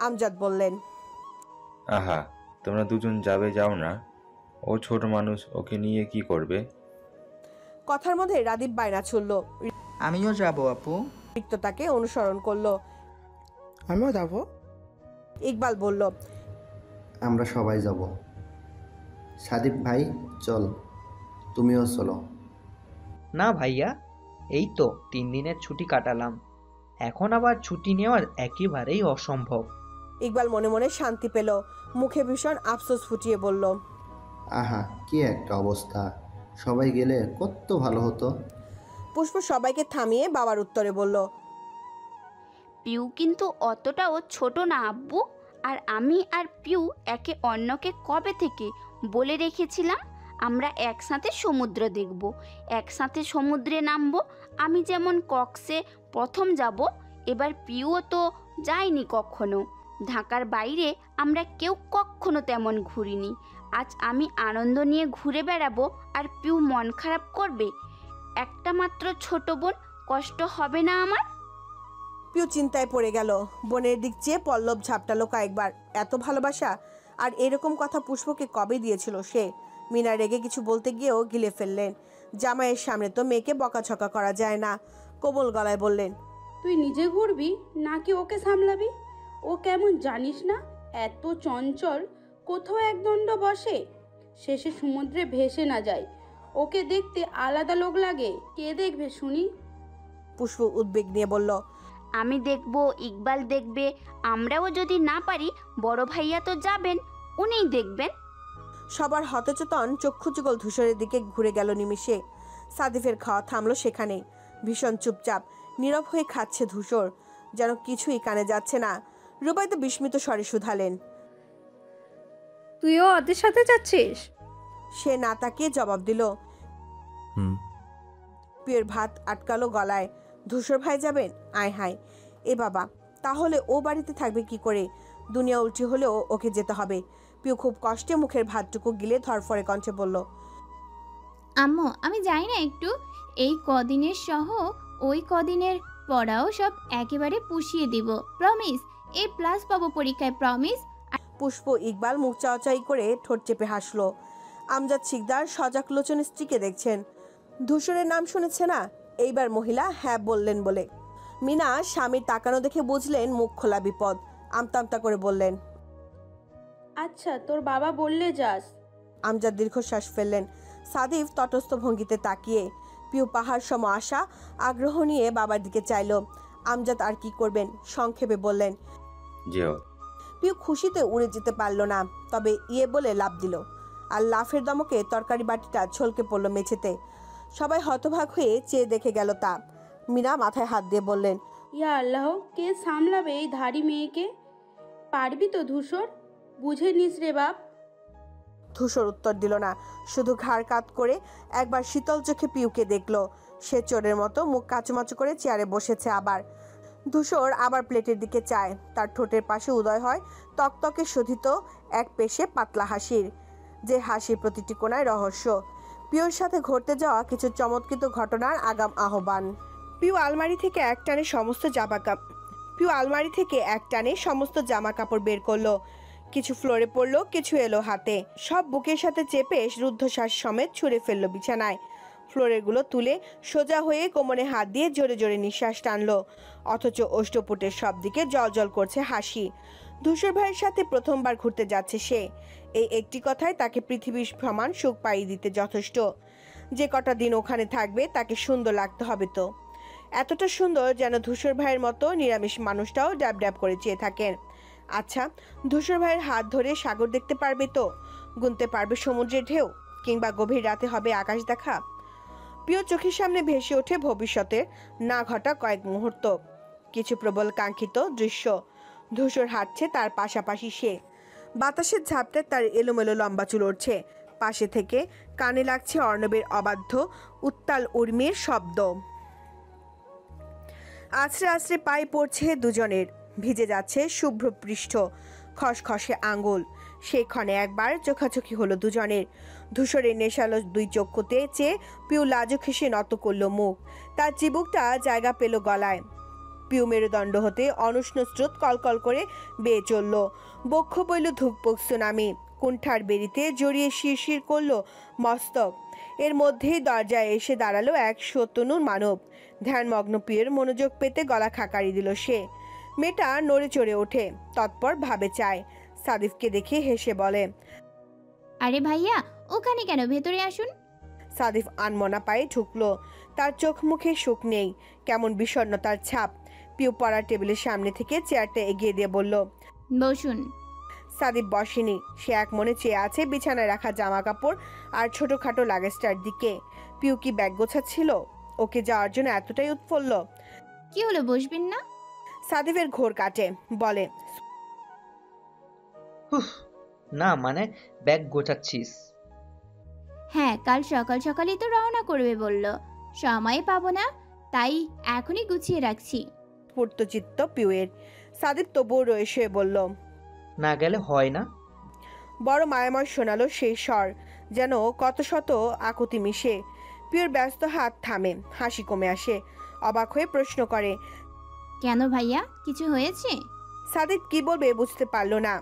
আমজাদ বললেন, আহা, তোমরা দুজন যাবে, যাও না। ও ছোট মানুষ, ওকে নিয়ে কি করবে? কথার মধ্যে রাদীপ বায়না ছুড়ল। আমিও যাব আপু। রিক্ত তাকে অনুসরণ করলো। আমিও যাবো। ইকবাল বলল, আমরা সবাই যাব। সাদিপ ভাই চল, তুমিও চলো। না ভাইয়া, এই তো 3 দিনের ছুটি কাটালাম, এখন আবার ছুটি নেওয়া একেবারেই অসম্ভব। ইকবাল মনে মনে শান্তি পেল, মুখে ভীষণ আফসোস ফুটিয়ে বলল, আহা, কি একটা অবস্থা, সবাই গেলে কত ভালো হতো। পুষ্প সবাইকে থামিয়ে বাবার উত্তরে বলল, পিউ কিন্তু অতটাও ছোট না আব্বু। আর আমি আর পিউ একে অন্যকে কবে থেকে বলে রেখেছিলাম আমরা একসাথে সমুদ্র দেখব, একসাথে সমুদ্রে নামবো। আমি যেমন কক্সে প্রথম যাব, এবার পিউও তো যায়নি কখনো। ঢাকার বাইরে আমরা কেউ কখনো তেমন ঘুরিনি। আজ আমি আনন্দ নিয়ে ঘুরে বেড়াবো আর পিউ মন খারাপ করবে। একটা মাত্র ছোট বোন, কষ্ট হবে না আমার? পিউ চিন্তায় পড়ে গেল। বোনের দিক চেয়ে পল্লব ঝাপটালো কয়েকবার। এত ভালোবাসা আর এরকম কথা পুষ্পকে কবে দিয়েছিল সে? মিনা রেগে কিছু বলতে গিয়েও গিলে ফেললেন। জামাইয়ের সামনে তো মেয়েকে বকাঝকা করা যায় না। কোমল গলায় বললেন, তুই নিজে ঘুরবি নাকি ওকে সামলাবি? ও কেমন জানিস না, এত চঞ্চল, কোথাও একদণ্ড বসে, শেষে সমুদ্রে ভেসে না যায়। ওকে দেখতে আলাদা লোক লাগে, কে দেখবে শুনি? পুষ্প উদ্বেগ নিয়ে বলল, আমি দেখব, ইকবাল দেখবে, আমরাও যদি না পারি বড় ভাইয়া তো যাবেন, উনিই দেখবেন। সবার হতচেতন চক্ষু যুগল ধূসরের দিকে ঘুরে গেল নিমিষে। সাদিফের খাওয়া থামলো সেখানে। ভীষণ চুপচাপ নীরব হয়ে খাচ্ছে ধূসর, যেন কিছুই কানে যাচ্ছে না। রুবাই তো বিস্মিত স্বরে শুধালেন, তুইও ওদের সাথে যাচ্ছিস? সে না তাকিয়ে জবাব দিল, পিয়ের ভাত আটকালো গলায়। ধূসর ভাই যাবেন? আয় হায়, এ বাবা, তাহলে ও বাড়িতে থাকবে কি করে? দুনিয়া উল্টি হলেও ওকে যেতে হবে। পিউ খুব কষ্টে মুখের ভাতটুকু গিলে ধরফরে কণ্ঠে বলল, আম্মু আমি যাই না একটু? এই কদিনের সহ ওই কদিনের পড়াও সব একেবারে পুষিয়ে দিব, প্রমিস। A+ পাবো পরীক্ষায়, প্রমিস। পুষ্প ইকবাল মুখ চাওয়াচাই করে ঠোঁট চেপে হাসলো। আমজাদ শিকদার সজাগ লোচন স্ত্রীকে দেখছেন। ধূসরের নাম শুনেছে না? এইবার মহিলা হ্যাঁ বললেন বলে। মিনা স্বামীর তাকানো দেখে বুঝলেন মুখ খোলা বিপদ। আমতামতা করে বললেন, আচ্ছা, তোর বাবা বললে যাস। আমজাদ দীর্ঘশ্বাস ফেললেন। সাদিফ তটস্থ ভঙ্গিতে তাকিয়ে। পিউ পাহাড় সম আশা আগ্রহ নিয়ে বাবার দিকে চাইল। আমজাদ আর কি করবেন, সংক্ষেপে বললেন, যেও। পিউ খুশিতে উড়ে যেতে পারল না, তবে ইয়ে বলে লাফ দিল। আর লাফের দমকে তরকারি বাটিটা ছলকে পড়ল মেঝেতে। সবাই হতভাগ হয়ে চেয়ে দেখে গেল তা। মীরা মাথায় হাত দিয়ে বললেন, ইয়া আল্লাহ, কে সামলাবে এই ধাড়ি মেয়েকে? পারবি তো ধূসর? বুঝে নিস রে বাপ। ধূসর উত্তর দিল না, শুধু ঘাড় কাত করে একবার শীতল চোখে পিউকে দেখল। সে চোরের মতো মুখ কাচুমাচু করে চেয়ারে বসেছে আবার। ধূসর আবার প্লেটের দিকে চায়। তার ঠোঁটের পাশে উদয় হয় তকতকে শোধিত এক পেশে পাতলা হাসির, যে হাসির প্রতিটি কোণায় রহস্য। পিউর সাথে ঘটতে যাওয়া কিছু চমৎকৃত ঘটনার আগাম আহ্বান। পিউ আলমারি থেকে এক টানে সমস্ত জামা কাপড় বের করলো। কিছু ফ্লোরে পড়লো, কিছু এলো হাতে। সব বুকের সাথে চেপে রুদ্ধশ্বাস সমেত ছুঁড়ে ফেললো বিছানায়। ফ্লোরেরগুলো তুলে সোজা হয়ে কোমরে হাত দিয়ে জোরে জোরে নিঃশ্বাস টানলো। অথচ অষ্টপুটের সব দিকে জল করছে হাসি। ধূসর ভাইয়ের সাথে প্রথমবার ঘুরতে যাচ্ছে সে। এই একটি কথাই তাকে পৃথিবীর সমান সুখ পাইয়ে দিতে যথেষ্ট। যে কটা দিন ওখানে থাকবে তাকে সুন্দর লাগতে হবে তো। এতটা সুন্দর যেন ধূসর ভাইয়ের মতো নিরামিষ মানুষটাও ড্যাব ড্যাব করে চেয়ে থাকেন। আচ্ছা, ধূসর ভাইয়ের হাত ধরে সাগর দেখতে পারবে তো? গুনতে পারবে সমুদ্রের ঢেউ? কিংবা গভীর রাতে হবে আকাশ দেখা? প্রিয় চোখের সামনে ভেসে ওঠে ভবিষ্যতের না ঘটা কয়েক মুহূর্ত, কিছু প্রবল কাঙ্ক্ষিত দৃশ্য। ধূসর হাঁটছে, তার পাশাপাশি সে। বাতাসের ঝাপটায় তার এলোমেলো লম্বা চুল উঠছে। পাশে থেকে কানে লাগছে অর্ণবের অবাধ্য উত্তাল উর্মির শব্দ। আছড়ে আছড়ে পায়ে পড়ছে দুজনের। ভিজে যাচ্ছে শুভ্র পৃষ্ঠ, খসখসে আঙ্গুল। সেই ক্ষণে একবার চোখাচোখি হলো দুজনের। ধূসরের নেশালো দুই চক্ষুতে চেয়ে পিউ লাজুক হেসে নত করল মুখ। তার চিবুকটা জায়গা পেল গলায়। পিউ মেরুদণ্ড হতে অনুষ্ণ স্রোত কলকল করে বেয়ে চলল। বক্ষ বইল ধুকপুক সুনামি, কুণ্ঠার বেরিতে জড়িয়ে শিরশির করল মস্তক। এর মধ্যেই দরজায় এসে দাঁড়ালো এক সত্যনুর মানব। ধ্যানমগ্ন পিউয়ের মনোযোগ পেতে গলা খাকারি দিল সে। মেয়েটা নড়ে চড়ে ওঠে, তৎপর ভাবে চায়। সাদিফকে দেখে হেসে বলে, আরে ভাইয়া, ওখানে কেন, ভেতরে আসুন। সাদিফ আনমনা পায়ে ঢুকলো। তার চোখ মুখে সুখ নেই, কেমন বিষণ্ণতার ছাপ। পিউ পড়ার টেবিলের সামনে থেকে চেয়ারটা এগিয়ে দিয়ে বলল, বসুন। সাদিফ বসেনি। সে এক মনে চেয়ে আছে বিছানায় রাখা জামা কাপড় আর ছোটখাটো লাগেজটার দিকে। পিউ কি ব্যাগ গোছাচ্ছিল? ওকে যাওয়ার জন্য এতটাই উৎফুল্ল? কি হলো, বসবেন না? সাদিফের ঘোর কাটে, বলে, হুফ, না মানে ব্যাগ গোছাচ্ছিস? হ্যাঁ, কাল সকাল সকালই তো রওনা করবে বলল, সময় পাবো না, তাই এখনই গুছিয়ে রাখছি। স্ফূর্তচিত্ত পিউয়ের। সাদিফ তবুও রয়ে শুয়ে বলল, না গেলে হয় না? বড় মায়াময় শোনালো সেই স্বর, যেন কত শত আকুতি মিশে। পিউর ব্যস্ত হাত থামে, হাসি কমে আসে। অবাক হয়ে প্রশ্ন করে, কেন ভাইয়া, কিছু হয়েছে? সাদিফ কি বলবে বুঝতে পারল না।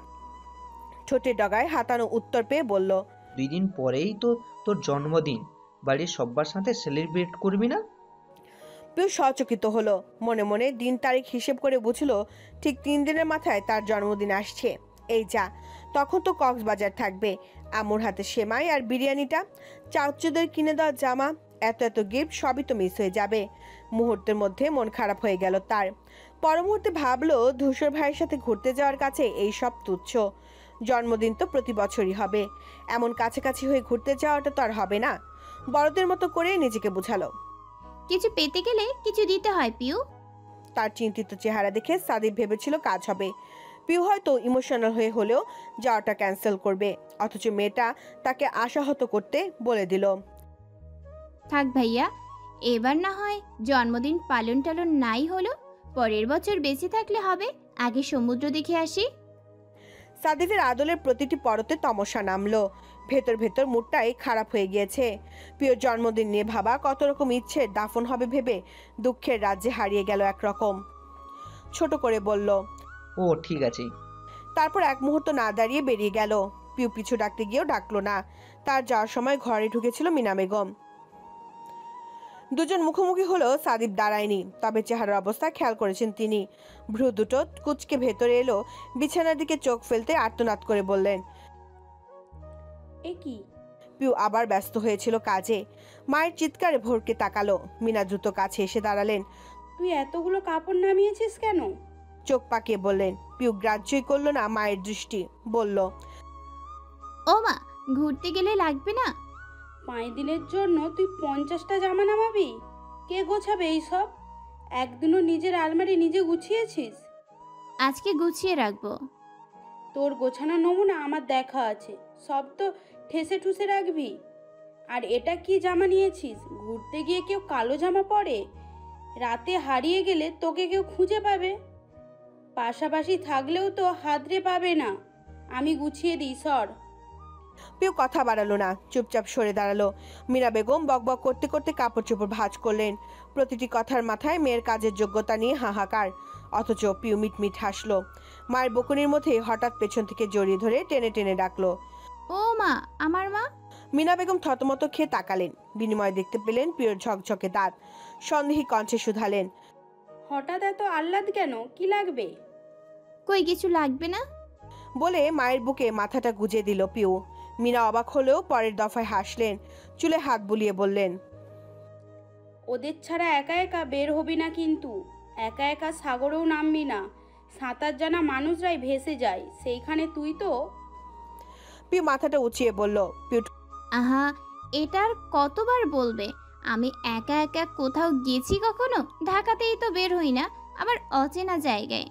ঠোঁটের ডগায় হাতানো উত্তর পেয়ে বলল, 2 দিন পরেই তো তোর জন্মদিন, বাড়ির সবার সাথে সেলিব্রেট করবি না? পিউ সচকিত হলো। মনে মনে দিন তারিখ হিসেব করে বুঝলো ঠিক 3 দিনের মাথায় তার জন্মদিন আসছে। এই যা, তখন তো কক্সবাজার থাকবে। আমুর হাতে সেমাই আর বিরিয়ানিটা, চাউচুদের কিনে দেওয়া জামা, এত এত গিফট, সবই তো মিস হয়ে যাবে। মুহূর্তের মধ্যে মন খারাপ হয়ে গেল তার। পর মুহূর্তে ভাবলো ধূসর ভাইয়ের সাথে ঘুরতে যাওয়ার কাছে এই সব তুচ্ছ। জন্মদিন তো প্রতি বছরই হবে, এমন কাছাকাছি হয়ে ঘুরতে যাওয়াটা তো আর হবে না। বড়দের মতো করে নিজেকে বুঝালো। কিছু পেতে গেলে কিছু দিতে হয় পিউ। তার চিন্তিত চেহারা দেখে সাদিফ ভেবেছিল কাজ হবে। পিউ হয়তো ইমোশনাল হয়ে হলেও যাওয়াটা ক্যান্সেল করবে, অথচ মেয়েটা তাকে আশাহত করতে বলে দিল, থাক ভাইয়া, এবার না হয় জন্মদিন পালন টালন নাই হলো, পরের বছর বেঁচে থাকলে হবে, আগে সমুদ্র দেখে আসি। সাদিফের আদলের প্রতিটি পরতে তমসা নামলো। ভেতর ভেতর মুডটাই খারাপ হয়ে গিয়েছে। পিওর জন্মদিন নিয়ে ভাবা কত রকম ইচ্ছের দাফন হবে ভেবে দুঃখের রাজ্যে হারিয়ে গেল একরকম। ছোট করে বলল, ও ঠিক আছে। তারপর এক মুহূর্ত না দাঁড়িয়ে বেরিয়ে গেল। পিউ পিছু ডাকতে গিয়েও ডাকলো না। তার যাওয়ার সময় ঘরে ঢুকেছিল মিনা বেগম। দুজন মুখোমুখি হলো, সাদিফ দাঁড়ায়নি, তবে চেহারার অবস্থা খেয়াল করেছেন তিনি। ভ্রু দুটো কুচকে ভেতরে এলো, বিছানার দিকে চোখ ফেলতে আর্তনাদ করে বললেন, এ কি? পিউ আবার ব্যস্ত হয়েছিল কাজে। মায়ের চিৎকারে ভোরকে তাকালো। মিনা দ্রুত কাছে এসে দাঁড়ালেন। তুই এতগুলো কাপড় নামিয়েছিস কেন? চোখ পাকিয়ে বললেন। পিউ গ্রাহ্যই করলো না মায়ের দৃষ্টি, বলল, ও মা, ঘুরতে গেলে লাগবে না? 5 দিনের জন্য তুই 50টা জামা নামাবি? কে গোছাবে এইসব? একদিনও নিজের আলমারি নিজে গুছিয়েছিস? আজকে গুছিয়ে রাখবো। তোর গোছানো নমুনা আমার দেখা আছে, সব তো ঠেসে ঠুসে রাখবি। আর এটা কি জামা নিয়েছিস? ঘুরতে গিয়ে কেউ কালো জামা পরে? রাতে হারিয়ে গেলে তোকে কেউ খুঁজে পাবে, পাশাপাশি থাকলেও তো হাতড়ে পাবে না। আমি গুছিয়ে দিই, সর। পিউ কথা বাড়ালো না, চুপচাপ সরে দাঁড়ালো। মীরা বেগম বকবক করতে করতে কাপড় চোপড় ভাঁজ করলেন। প্রতিটি কথার মাথায় মেয়ের কাজের যোগ্যতা নিয়ে হাহাকার, অথচ পিউ মিটমিট হাসলো। মায়ের বকুনির মধ্যে হঠাৎ পেছন থেকে জড়িয়ে ধরে টেনে টেনে ডাকলো, ও মা, আমার মা। মীনা বেগম থতমত খেয়ে তাকালেন। বিনিময় দেখতে পেলেন পিউর ঝকঝকে দাঁত। সন্দেহী কণ্ঠে শুধালেন, হঠাৎ এত আহ্লাদ কেন? কি লাগবে? কই কিছু লাগবে না বলে মায়ের বুকে মাথাটা গুজে দিল পিউ। মীনা অবাক হলেও পরের দফায় হাসলেন, চুলে হাত বুলিয়ে বললেন, ওদের ছাড়া একা একা বের হবি না কিন্তু। একা একা সাগরেও নামবি না। সাঁতার জানা মানুষরাই ভেসে যায়, সেইখানে তুই তো। পিউ মাথাটা উঁচিয়ে বলল, পিউ আহা, এটার কতবার বলবে? আমি একা একা কোথাও গেছি কখনো? ঢাকাতেই তো বের হই না, আবার অচেনা জায়গায়।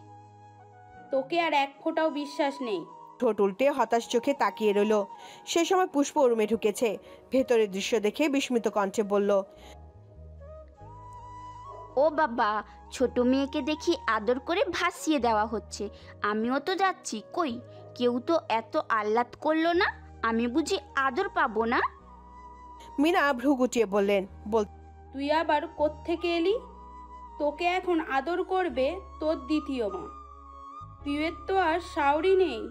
তোকে আর এক ফোঁটাও বিশ্বাস নেই। ঠোঁট উল্টে হতাশ চোখে তাকিয়ে রইল। সে সময় পুষ্প রুমে ঢুকেছে। ভেতরের দৃশ্য দেখে বিস্মিত কণ্ঠে বলল, ও বাবা, ছোট মেয়েকে দেখি আদর করে ভাসিয়ে দেওয়া হচ্ছে, আমিও তো যাচ্ছি। কই, কেউ তো এত আহ্লাদ করলো না, আমি বুঝি আদর পাবো না? মিনা ভ্রু গুটিয়ে বললেন, তুই আবার কোত্থেকে এলি? তোকে এখন আদর করবে তোর দ্বিতীয় মা। পিউয়ের তো আর শাওরি নেই,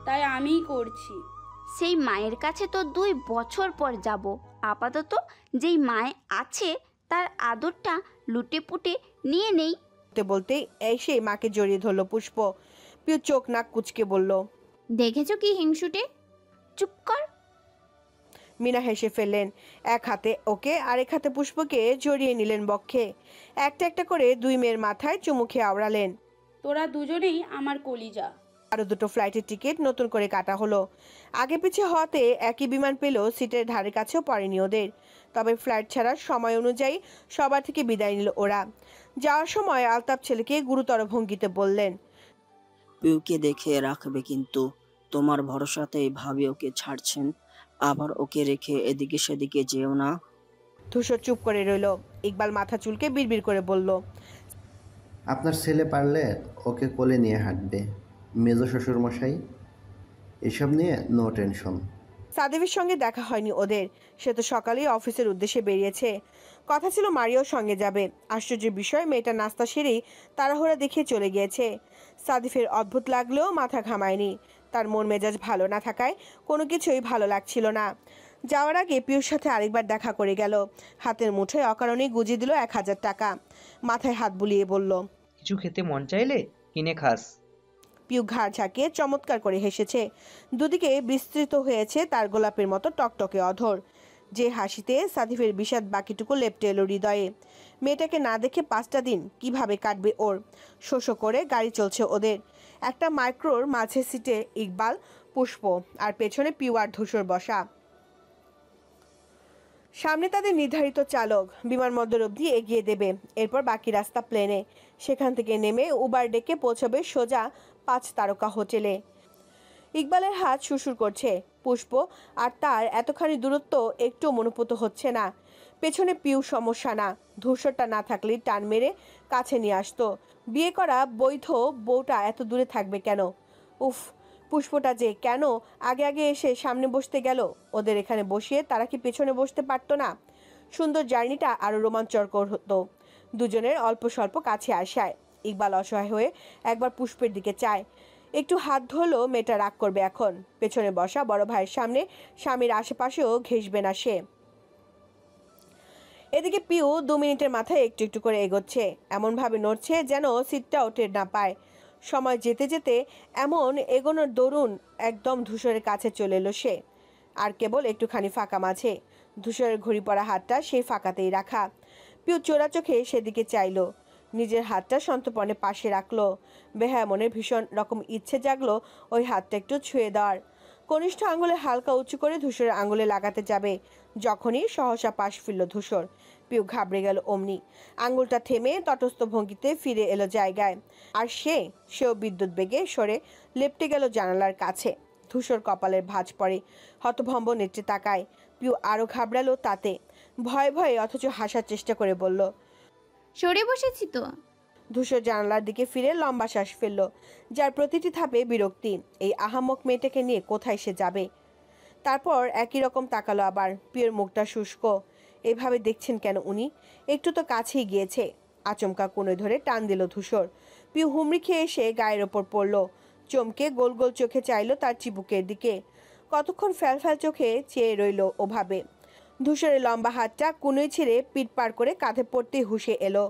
তাই আমিই করছি। সেই মায়ের কাছে তো 2 বছর পর যাব। আপাতত যেই মায় আছে তার আদরটা লুটে পুটে নিয়ে নেই। বলতে বলতেই এসে মাকে জড়িয়ে ধরলো পুষ্প। পিউ চোখ নাক কুচকে বলল, দেখেছো কি হিংসুটে? চুপ কর। মিনা হেসে ফেললেন। এক হাতে ওকে আরেক হাতে পুষ্পকে জড়িয়ে নিলেন বক্ষে। একটা একটা করে 2 মেয়ের মাথায় চুমু খেয়ে আওড়ালেন। তোরা দুজনেই আমার কলিজা। আরও 2টো ফ্লাইটের টিকিট নতুন করে কাটা হলো। আগে পিছিয়ে হওয়াতে একই বিমান পেলেও সিটের ধারে কাছেও পড়েনি ওদের। তবে ফ্লাইট ছাড়ার সময় অনুযায়ী সবার থেকে বিদায় নিল ওরা। যাওয়ার সময় আলতাপ ছেলেকে গুরুতর ভঙ্গিতে বললেন, পিউকে দেখে রাখবে কিন্তু। তোমার ভরসাতেই ভাবি ওকে ছাড়ছেন, আবার ওকে রেখে এদিকে সেদিকে যেও না। ধূসর চুপ করে রইল। ইকবাল মাথা চুলকে বিড়বিড় করে বলল, আপনার ছেলে পারলে ওকে কোলে নিয়ে হাঁটবে। মেজো শ্বশুর মশাই, এসব নিয়ে নো টেনশন। সাদেবের সঙ্গে দেখা হয়নি ওদের। সে তো সকালেই অফিসের উদ্দেশ্যে বেরিয়েছে। কথা ছিল মারিয়ার সঙ্গে যাবে। আশ্চর্যের বিষয়, মেয়েটা নাস্তা সেরেই তাড়াহুড়া দেখিয়ে চলে গিয়েছে। সাদিফের অদ্ভুত লাগলেও মাথা ঘামায়নি। তার মন মেজাজ ভালো না থাকায় কোনো কিছুই ভালো লাগছিল না। যাওয়ার আগে পিউর সাথে আরেকবার দেখা করে গেল। হাতের মুঠোয় অকারণেই গুজিয়ে দিল 1000 টাকা। মাথায় হাত বুলিয়ে বলল, কিছু খেতে মন চাইলে কিনে খাস। পিউ ঘাড় ঝাঁকিয়ে চমৎকার করে হেসেছে। দুদিকে বিস্তৃত হয়েছে তার গোলাপের মতো টকটকে অধর। যে হাসিতে সাদিফের বিষাদ বাকিটুকু লেপ্টে এলো হৃদয়ে। মেয়েটাকে না দেখে 5টা দিন কিভাবে কাটবে ওর। শোষো করে গাড়ি চলছে ওদের। একটা মাইক্রোর মাঝে সিটে ইকবাল, পুষ্প আর পেছনে পিউ আর ধূসর বসা। সামনে তাদের নির্ধারিত চালক বিমানবন্দর অবধি এগিয়ে দেবে। এরপর বাকি রাস্তা প্লেনে। সেখান থেকে নেমে উবার ডেকে পৌঁছবে সোজা 5 তারকা হোটেলে। ইকবালের হাত শুশুর করছে। পুষ্প আর তার এতখানি দূরত্ব একটু মনোপুত হচ্ছে না। পেছনে পিউ সমস্যা না, ধূসরটা না থাকলেই টান মেরে কাছে নিয়ে আসতো। বিয়ে করা বৈধ বউটা এত দূরে থাকবে কেন? উফ, পুষ্পটা যে কেন আগে আগে এসে সামনে বসতে গেল? ওদের এখানে বসিয়ে তারা কি পেছনে বসতে পারতো না? সুন্দর জার্নিটা আরও রোমাঞ্চকর হতো দুজনের অল্প স্বল্প কাছে আসায়। ইকবাল অসহায় হয়ে একবার পুষ্পের দিকে চায়। একটু হাত ধরলো মেয়েটা রাগ করবে এখন। পেছনে বসা বড় ভাইয়ের সামনে স্বামীর আশেপাশেও ঘেঁষবে না সে। এদিকে পিউ 2 মিনিটের মাথায় একটু একটু করে এগোচ্ছে। এমনভাবে নড়ছে যেন সিটটাও টের না পায়। সময় যেতে যেতে এমন এগোনোর দরুন একদম ধূসরের কাছে চলে এলো সে। আর কেবল একটুখানি ফাঁকা মাঝে। ধূসরের ঘড়ি পড়া হাতটা সেই ফাঁকাতেই রাখা। পিউ চোরা চোখে সেদিকে চাইল। নিজের হাতটা সন্তর্পণে পাশে রাখলো। বেহায়া মনের ভীষণ রকম ইচ্ছে জাগলো ওই হাতটা একটু ছুঁয়ে দেওয়ার। কনিষ্ঠ আঙুলে হালকা উঁচু করে ধূসরের আঙুলে লাগাতে যাবে, যখনই সহসা পাশ ফিরল ধূসর। পিউ ঘাবড়ে গেল অমনি। আঙুলটা থেমে তটস্থ ভঙ্গিতে ফিরে এলো জায়গায়। আর সেও বিদ্যুৎ বেগে সরে লেপটে গেল জানালার কাছে। ধূসর কপালের ভাঁজ পড়ে, হতভম্ব নেত্রে তাকায়। পিউ আরও ঘাবড়ালো তাতে। ভয়ে ভয়ে অথচ হাসার চেষ্টা করে বলল, সরে বসেছি তো। ধূসর জানালার দিকে ফিরে লম্বা শ্বাস ফেলল, যার প্রতিটি ধাপে বিরক্তি। এই আহাম্মক মেয়েটাকে নিয়ে কোথায় সে যাবে? তারপর একই রকম তাকালো আবার। পিউর মুখটা শুষ্ক। এভাবে দেখছেন কেন উনি? একটু তো কাছেই গিয়েছে। আচমকা কোণে ধরে টান দিল ধূসর। পিউ হুমড়ি খেয়ে এসে গায়ের ওপর পড়ল। চমকে গোল গোল চোখে চাইল তার চিবুকের দিকে। কতক্ষণ ফ্যাল ফ্যাল চোখে চেয়ে রইল ওভাবে। ধূসরের লম্বা হাতটা কুনোই ছেড়ে পিঠ পার করে কাঁধে পড়তেই হুঁশে এলো।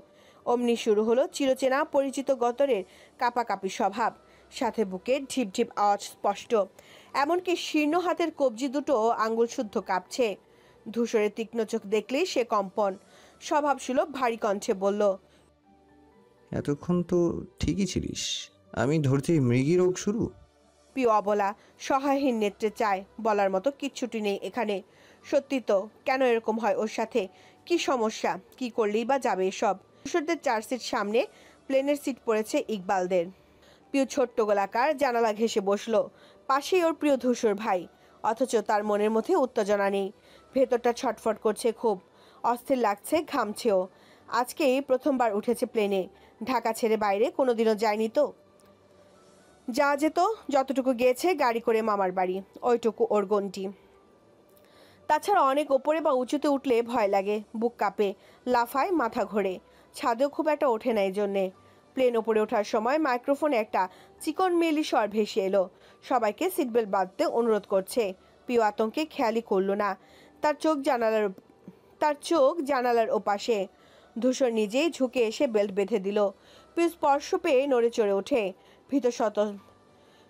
অমনি শুরু হলো চিরচেনা পরিচিত গতরের কাঁপাকাঁপি স্বভাব। সাথে বুকের ঢিপ ঢিপ আওয়াজ স্পষ্ট। এমনকি শীর্ণ হাতের কবজি দুটো আঙ্গুল শুদ্ধ কাঁপছে। ধূসরের তীক্ষ্ণ চোখ দেখলেই সে কম্পন। স্বভাব সুলভ ভারী কণ্ঠে বলল, এতক্ষণ তো ঠিকই ছিলিস, আমি ধরছি মৃগী রোগ শুরু। পিউ অবলা সহায়হীন নেত্রে চায়। বলার মতো কিচ্ছুটি নেই এখানে। সত্যি তো, কেন এরকম হয় ওর সাথে? কি সমস্যা? কি করলেই বা যাবে এসব? ধূসরদের 4 সিট সামনে, প্লেনের সিট পড়েছে ইকবালদের। পিউ ছোট্ট গোলাকার জানালা ঘেঁষে বসলো। পাশেই ওর প্রিয় ধূসর ভাই। অথচ তার মনের মধ্যে উত্তেজনা নেই। ভেতরটা ছটফট করছে খুব। অস্থির লাগছে, ঘামছেও। আজকেই প্রথমবার উঠেছে প্লেনে। ঢাকা ছেড়ে বাইরে কোনোদিনও যায়নি তো। যা যেত, যতটুকু গিয়েছে গাড়ি করে মামার বাড়ি, ওইটুকু ওর গন্টি। তাছাড়া অনেক ওপরে বা উঁচুতে উঠলে ভয় লাগে, বুক কাঁপে, লাফায়, মাথা ঘোরে। ছাদেও খুব একটা ওঠে না এই জন্যে। প্লেন ওপরে ওঠার সময় মাইক্রোফোনে একটা চিকন মেলি স্বর ভেসে এলো, সবাইকে সিটবেল্ট বাঁধতে অনুরোধ করছে। পিউ আতঙ্কে খেয়ালই করলো না তার চোখ জানালার ওপাশে। ধূসর নিজেই ঝুঁকে এসে বেল্ট বেঁধে দিল। পিউ স্পর্শ পেয়ে নড়ে চড়ে ওঠে,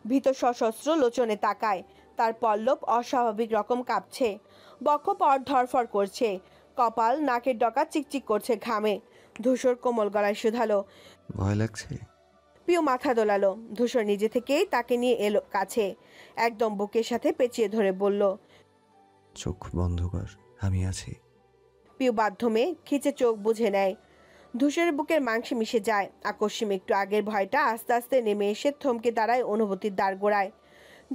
ভীত সশস্ত্র লোচনে তাকায়। তার পল্লব অস্বাভাবিক রকম কাঁপছে, বক্ষপট ধরফর করছে, কপাল নাকের ডকা চিকচিক করছে ঘামে। ধূসর কোমল গলায় শুধালো, ভয় লাগছে? পিউ মাথা দোলালো। ধূসর নিজে থেকেই তাকে নিয়ে এলো কাছে, একদম বুকের সাথে পেঁচিয়ে ধরে বলল, চোখ বন্ধ কর, আমি আছি। পিউ বাধ্যমে খিচে চোখ বুঝে নেয়। ধূসরের বুকের মাংসে মিশে যায়। আকস্মিক একটু আগের ভয়টা আস্তে আস্তে নেমে এসে থমকে দাঁড়ায় অনুভূতির দ্বার গোড়ায়।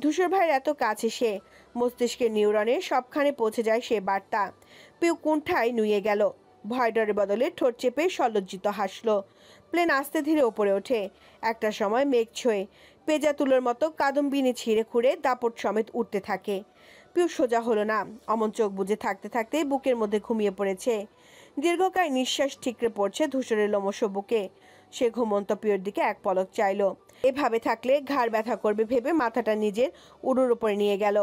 ধূসর ভাইয়ের এত কাছে সে, মস্তিষ্কের নিউরনে সবখানে পৌঁছে যায় সে বার্তা। পিউ কুণ্ঠায় নুয়ে গেল, ভয় ডরের বদলে ঠোঁট চেপে সলজ্জিত হাসলো। প্লেন আস্তে ধীরে ওপরে ওঠে। একটা সময় মেঘ ছোঁয়ে পেজা তুলোর মতো কাদম্বিনী ছিঁড়ে খুঁড়ে দাপট সমেত উঠতে থাকে। পিউ সোজা হলো না, অমন চোখ বুজে থাকতে থাকতে বুকের মধ্যে ঘুমিয়ে পড়েছে। দীর্ঘকায় নিঃশ্বাস ঠিকরে পড়ছে ধূসরের লোমশ বুকে। সে ঘুমন্ত পিউর দিকে এক পলক চাইল। এভাবে থাকলে ঘাড় ব্যথা করবে ভেবে মাথাটা নিজের উড়ুর উপরে নিয়ে গেল।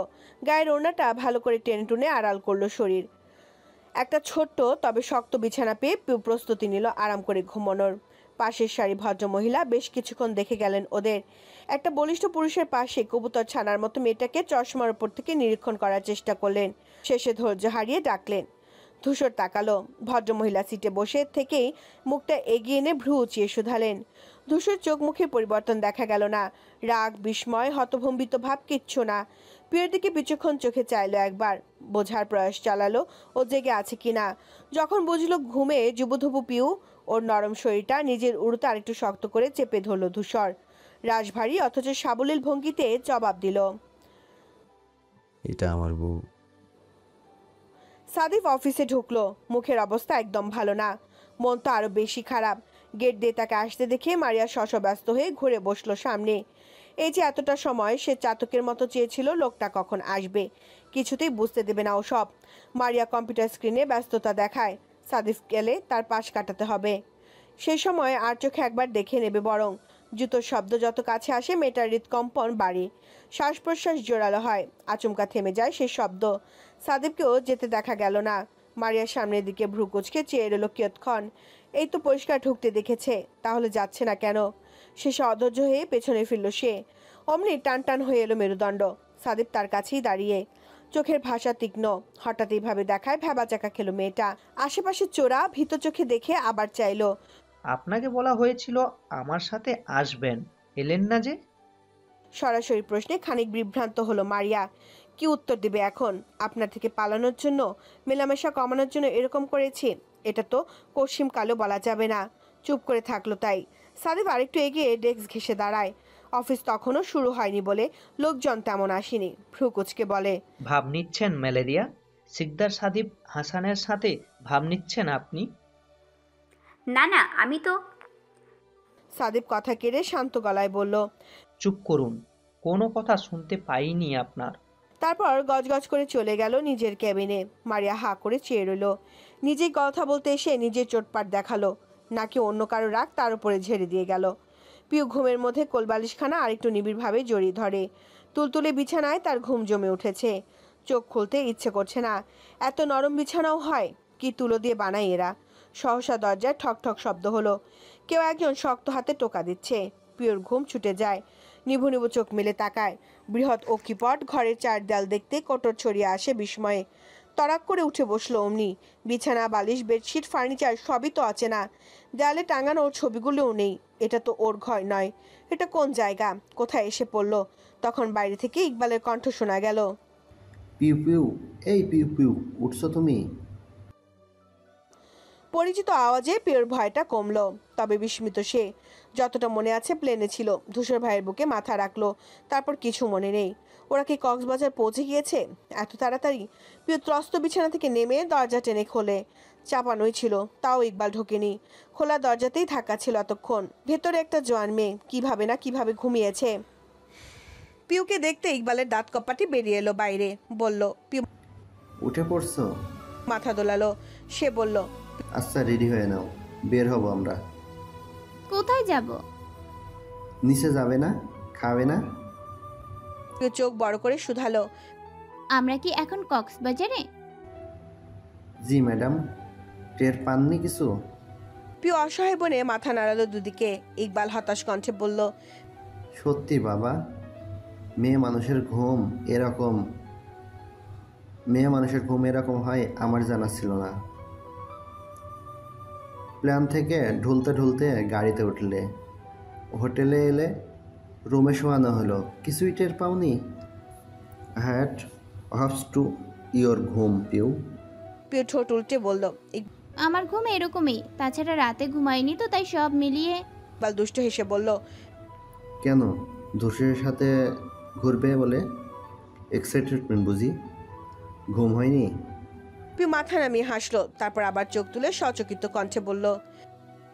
গায়ের ওড়নাটা ভালো করে টেনে টুনে আড়াল করলো শরীর। একটা ছোট্ট তবে শক্ত বিছানা পেয়ে পিউ প্রস্তুতি নিল আরাম করে ঘুমানোর। পাশের সারি ভদ্রমহিলা বেশ কিছুক্ষণ দেখে গেলেন ওদের। একটা বলিষ্ঠ পুরুষের পাশে কবুতর ছানার মতো মেয়েটাকে চশমার উপর থেকে নিরীক্ষণ করার চেষ্টা করলেন। শেষে ধৈর্য হারিয়ে ডাকলেন। ধূসর তাকালো। ভদ্রমহিলা সিটে বসে থেকেই মুখটা এগিয়ে এনে ভ্রু উঁচিয়ে শুধালেন। ধূসর চোখ মুখে পরিবর্তন দেখা গেল না, রাগ, বিস্ময়, হতভম্বিত ভাব কিচ্ছু না। পিউর দিকে বিচক্ষণ চোখে চাইলো একবার, বোঝার প্রয়াস চালালো ও জেগে আছে কিনা। যখন বুঝলো ঘুমে জুবুধুবু পিউ, ওর নরম শরীরটা নিজের উড়ুতে আরেকটু শক্ত করে চেপে ধরলো ধূসর। রাশভারী অথচ সাবলীল ভঙ্গিতে জবাব দিল, এটা আমার বউ। সাদিফ অফিসে ঢুকলো। মুখের অবস্থা একদম ভালো না, মন তো আরো বেশি খারাপ। গেট দিয়ে তাকে আসতে দেখে মারিয়া শশব্যস্ত হয়ে ঘুরে বসলো সামনে। এই যে এতটা সময় সে চাতকের মতো চেয়েছিল লোকটা কখন আসবে, কিছুতেই বুঝতে দেবে না ও সব। মারিয়া কম্পিউটার স্ক্রিনে ব্যস্ততা দেখায়। সাদিফ গেলে তার পাশ কাটাতে হবে। সেই সময় আর চোখে একবার দেখে নেবে বরং। জুতোর শব্দ যত কাছে আসে মেয়েটার হৃদকম্পন বাড়ে, শ্বাস প্রশ্বাস জোরালো হয়। আচমকা থেমে যায় সে শব্দ। সাদিফকেও যেতে দেখা গেল না। মারিয়ার সামনের দিকে ভ্রু কুচকে চেয়ে রইল কিয়ৎক্ষণ। এই তো পরিষ্কার ঢুকতে দেখেছে, তাহলে যাচ্ছে না কেন? শেষে অধৈর্য হয়ে পেছনে ফিরল সে। অমনি টান টান হয়ে এলো মেরুদণ্ড। সাদিফ তার কাছেই দাঁড়িয়ে, চোখের ভাষা তীক্ষ্ণ। হঠাৎ এইভাবে দেখায় ভ্যাবাচাকা খেলো মেয়েটা। আশেপাশে চোরা ভীত চোখে দেখে আবার চাইলো, আপনাকে বলা হয়েছিল আমার সাথে আসবেন, এলেন না যে? সরাসরি প্রশ্নে খানিক বিভ্রান্ত হলো মারিয়া। কি উত্তর দেবে এখন? আপনার থেকে পালানোর জন্য, মেলামেশা কমানোর জন্য এরকম করেছি, এটা তো কসিম কালো বলা যাবে না। চুপ করে থাকলো তাই। সাদিফ আরেকটু এগিয়ে ডেস্ক ঘেঁষে দাঁড়ায়। অফিস তখনও শুরু হয়নি বলে লোকজন তেমন আসেনি। ভ্রু কুচকে বলে, ভাব নিচ্ছেন ম্যালেরিয়া? সিকদার সাদিব হাসানের সাথে ভাব নিচ্ছেন আপনি? না না, আমি তো। সাদিফ কথা কেড়ে শান্ত গলায় বলল, চুপ করুন, কোনো কথা শুনতে পাইনি আপনার। তারপর গজগজ করে চলে গেল নিজের ক্যাবিনে। মারিয়া হা করে চেয়ে রইল। নিজেই কথা বলতে এসে নিজের চোটপাট দেখালো, নাকি অন্য কারো রাগ তার উপরে ঝেড়ে দিয়ে গেল। পিউ ঘুমের মধ্যে কোলবালিশখানা আরেকটু নিবিড়ভাবে জড়িয়ে ধরে। তুলতুলে বিছানায় তার ঘুম জমে উঠেছে। চোখ খুলতে ইচ্ছে করছে না। এত নরম বিছানাও হয়? কি তুলো দিয়ে বানায় এরা? সহসা দরজায় ঠক ঠক শব্দ হলো। কেউ একজন শক্ত হাতে টোকা দিচ্ছে। পিওর ঘুম ছুটে যায়। নিভু নিভু চোখ মেলে তাকায়। বৃহৎ অক্ষিপট ঘরের চার দেয়াল দেখতে কোটর ছড়িয়ে আসে বিস্ময়ে। তড়াক করে উঠে বসলো অমনি। বিছানা, বালিশ, বেডশিট, ফার্নিচার সবই তো অচেনা। দেয়ালে টাঙানো ওর ছবিগুলোও নেই। এটা তো ওর ঘর নয়। এটা কোন জায়গা? কোথায় এসে পড়লো? তখন বাইরে থেকে ইকবালের কণ্ঠ শোনা গেল, পিউ পিউ, এই পিউ পিউ, উঠছো তুমি? পরিচিত আওয়াজে পিওর ভয়টা কমলো, তবে বিস্মিত সে। যতটা মনে আছে প্লেনে ছিল। ধূসর ভাইয়ের বুকে মাথা রাখলো। তারপর কিছু মনে নেই। ওরা কি কক্সবাজার পৌঁছে গিয়েছে এত তাড়াতাড়ি? পিও ত্রস্ত বিছানা থেকে নেমে দরজা টেনে খোলে। চাপানোই ছিল, তাও ইকবাল ঢোকেনি। খোলা দরজাতেই ধাক্কা ছিল এতক্ষণ। ভেতরে একটা জোয়ান মেয়ে কিভাবে না কিভাবে ঘুমিয়েছে। পিউকে দেখতে ইকবালের দাঁত কপাটি বেরিয়ে এলো বাইরে। বলল, পিউ উঠে পড়ছো? মাথা দোলালো। সে বলল, আচ্ছা রেডি হয়ে নাও, বের হব আমরা। কোথায় যাব? নিচে যাবে না? খাবে না? পিউ চোখ বড় করে শুধালো। আমরা কি এখন কক্সবাজারে? জি ম্যাডাম। টের পাননি কিছু? পিউ অসহায় বনে মাথা নাড়ালো দুদিকে। ইকবাল হতাশ কণ্ঠে বলল, সত্যি বাবা, মেয়ে মানুষের ঘুম এরকম হয় আমার জানা ছিল না। প্ল্যান থেকে ঢুলতে ঢুলতে গাড়িতে উঠলে, হোটেলে এলে, রুমে শোয়ানো হলো, কিছুই টের পাওনি? হ্যাট অফস টু ইয়োর ঘুম পিউ। পিউ ঠোঁট উল্টে বলল। আমার ঘুম এরকমই, তাছাড়া রাতে ঘুমাইনি তো, তাই সব মিলিয়ে। ইকবাল দুষ্ট হেসে বলল, কেন, ধূসরের সাথে ঘুরবে বলে এক্সাইটেডমেন্ট বুঝি? ঘুম হয়নি? পিউ মাথা নামিয়ে হাসলো, তারপর আবার চোখ তুলে সচকিত কণ্ঠে বলল,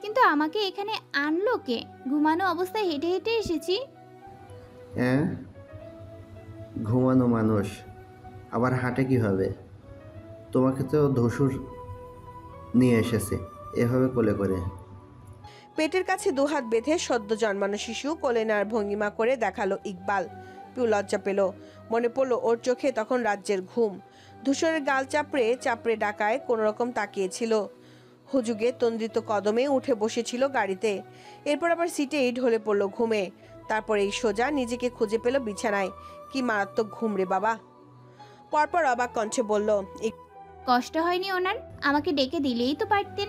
কিন্তু আমাকে এখানে আনলো কে? ঘুমানো অবস্থায় হেঁটে হেঁটে এসেছি। হ্যাঁ, ঘুমানো মানুষ আবার হাঁটে কীভাবে? তোমাকে তো ধূসর নিয়ে এসেছে এভাবে কোলে করে। পেটের কাছে দুহাত বেঁধে সদ্য জন্মানো শিশু কোলে নেওয়ার ভঙ্গিমা করে দেখালো ইকবাল। পিউ লজ্জা পেল, মনে পড়লো ওর চোখে তখন রাজ্যের ঘুম। ধূসরের গাল চাপড়ে চাপড়ে ডাকায় কোনোরকম তাকিয়েছিল। হুজুগে তন্দ্রিত কদমে উঠে বসেছিল গাড়িতে, এরপর আবার সিটেই ঢলে পড়লো ঘুমে। তারপর এই সোজা নিজেকে খুঁজে পেল বিছানায়। কি মারাত্মক ঘুম রে বাবা। পরপর অবাক কণ্ঠে বলল, কষ্ট হয়নি ওনার? আমাকে ডেকে দিলেই তো পারতেন।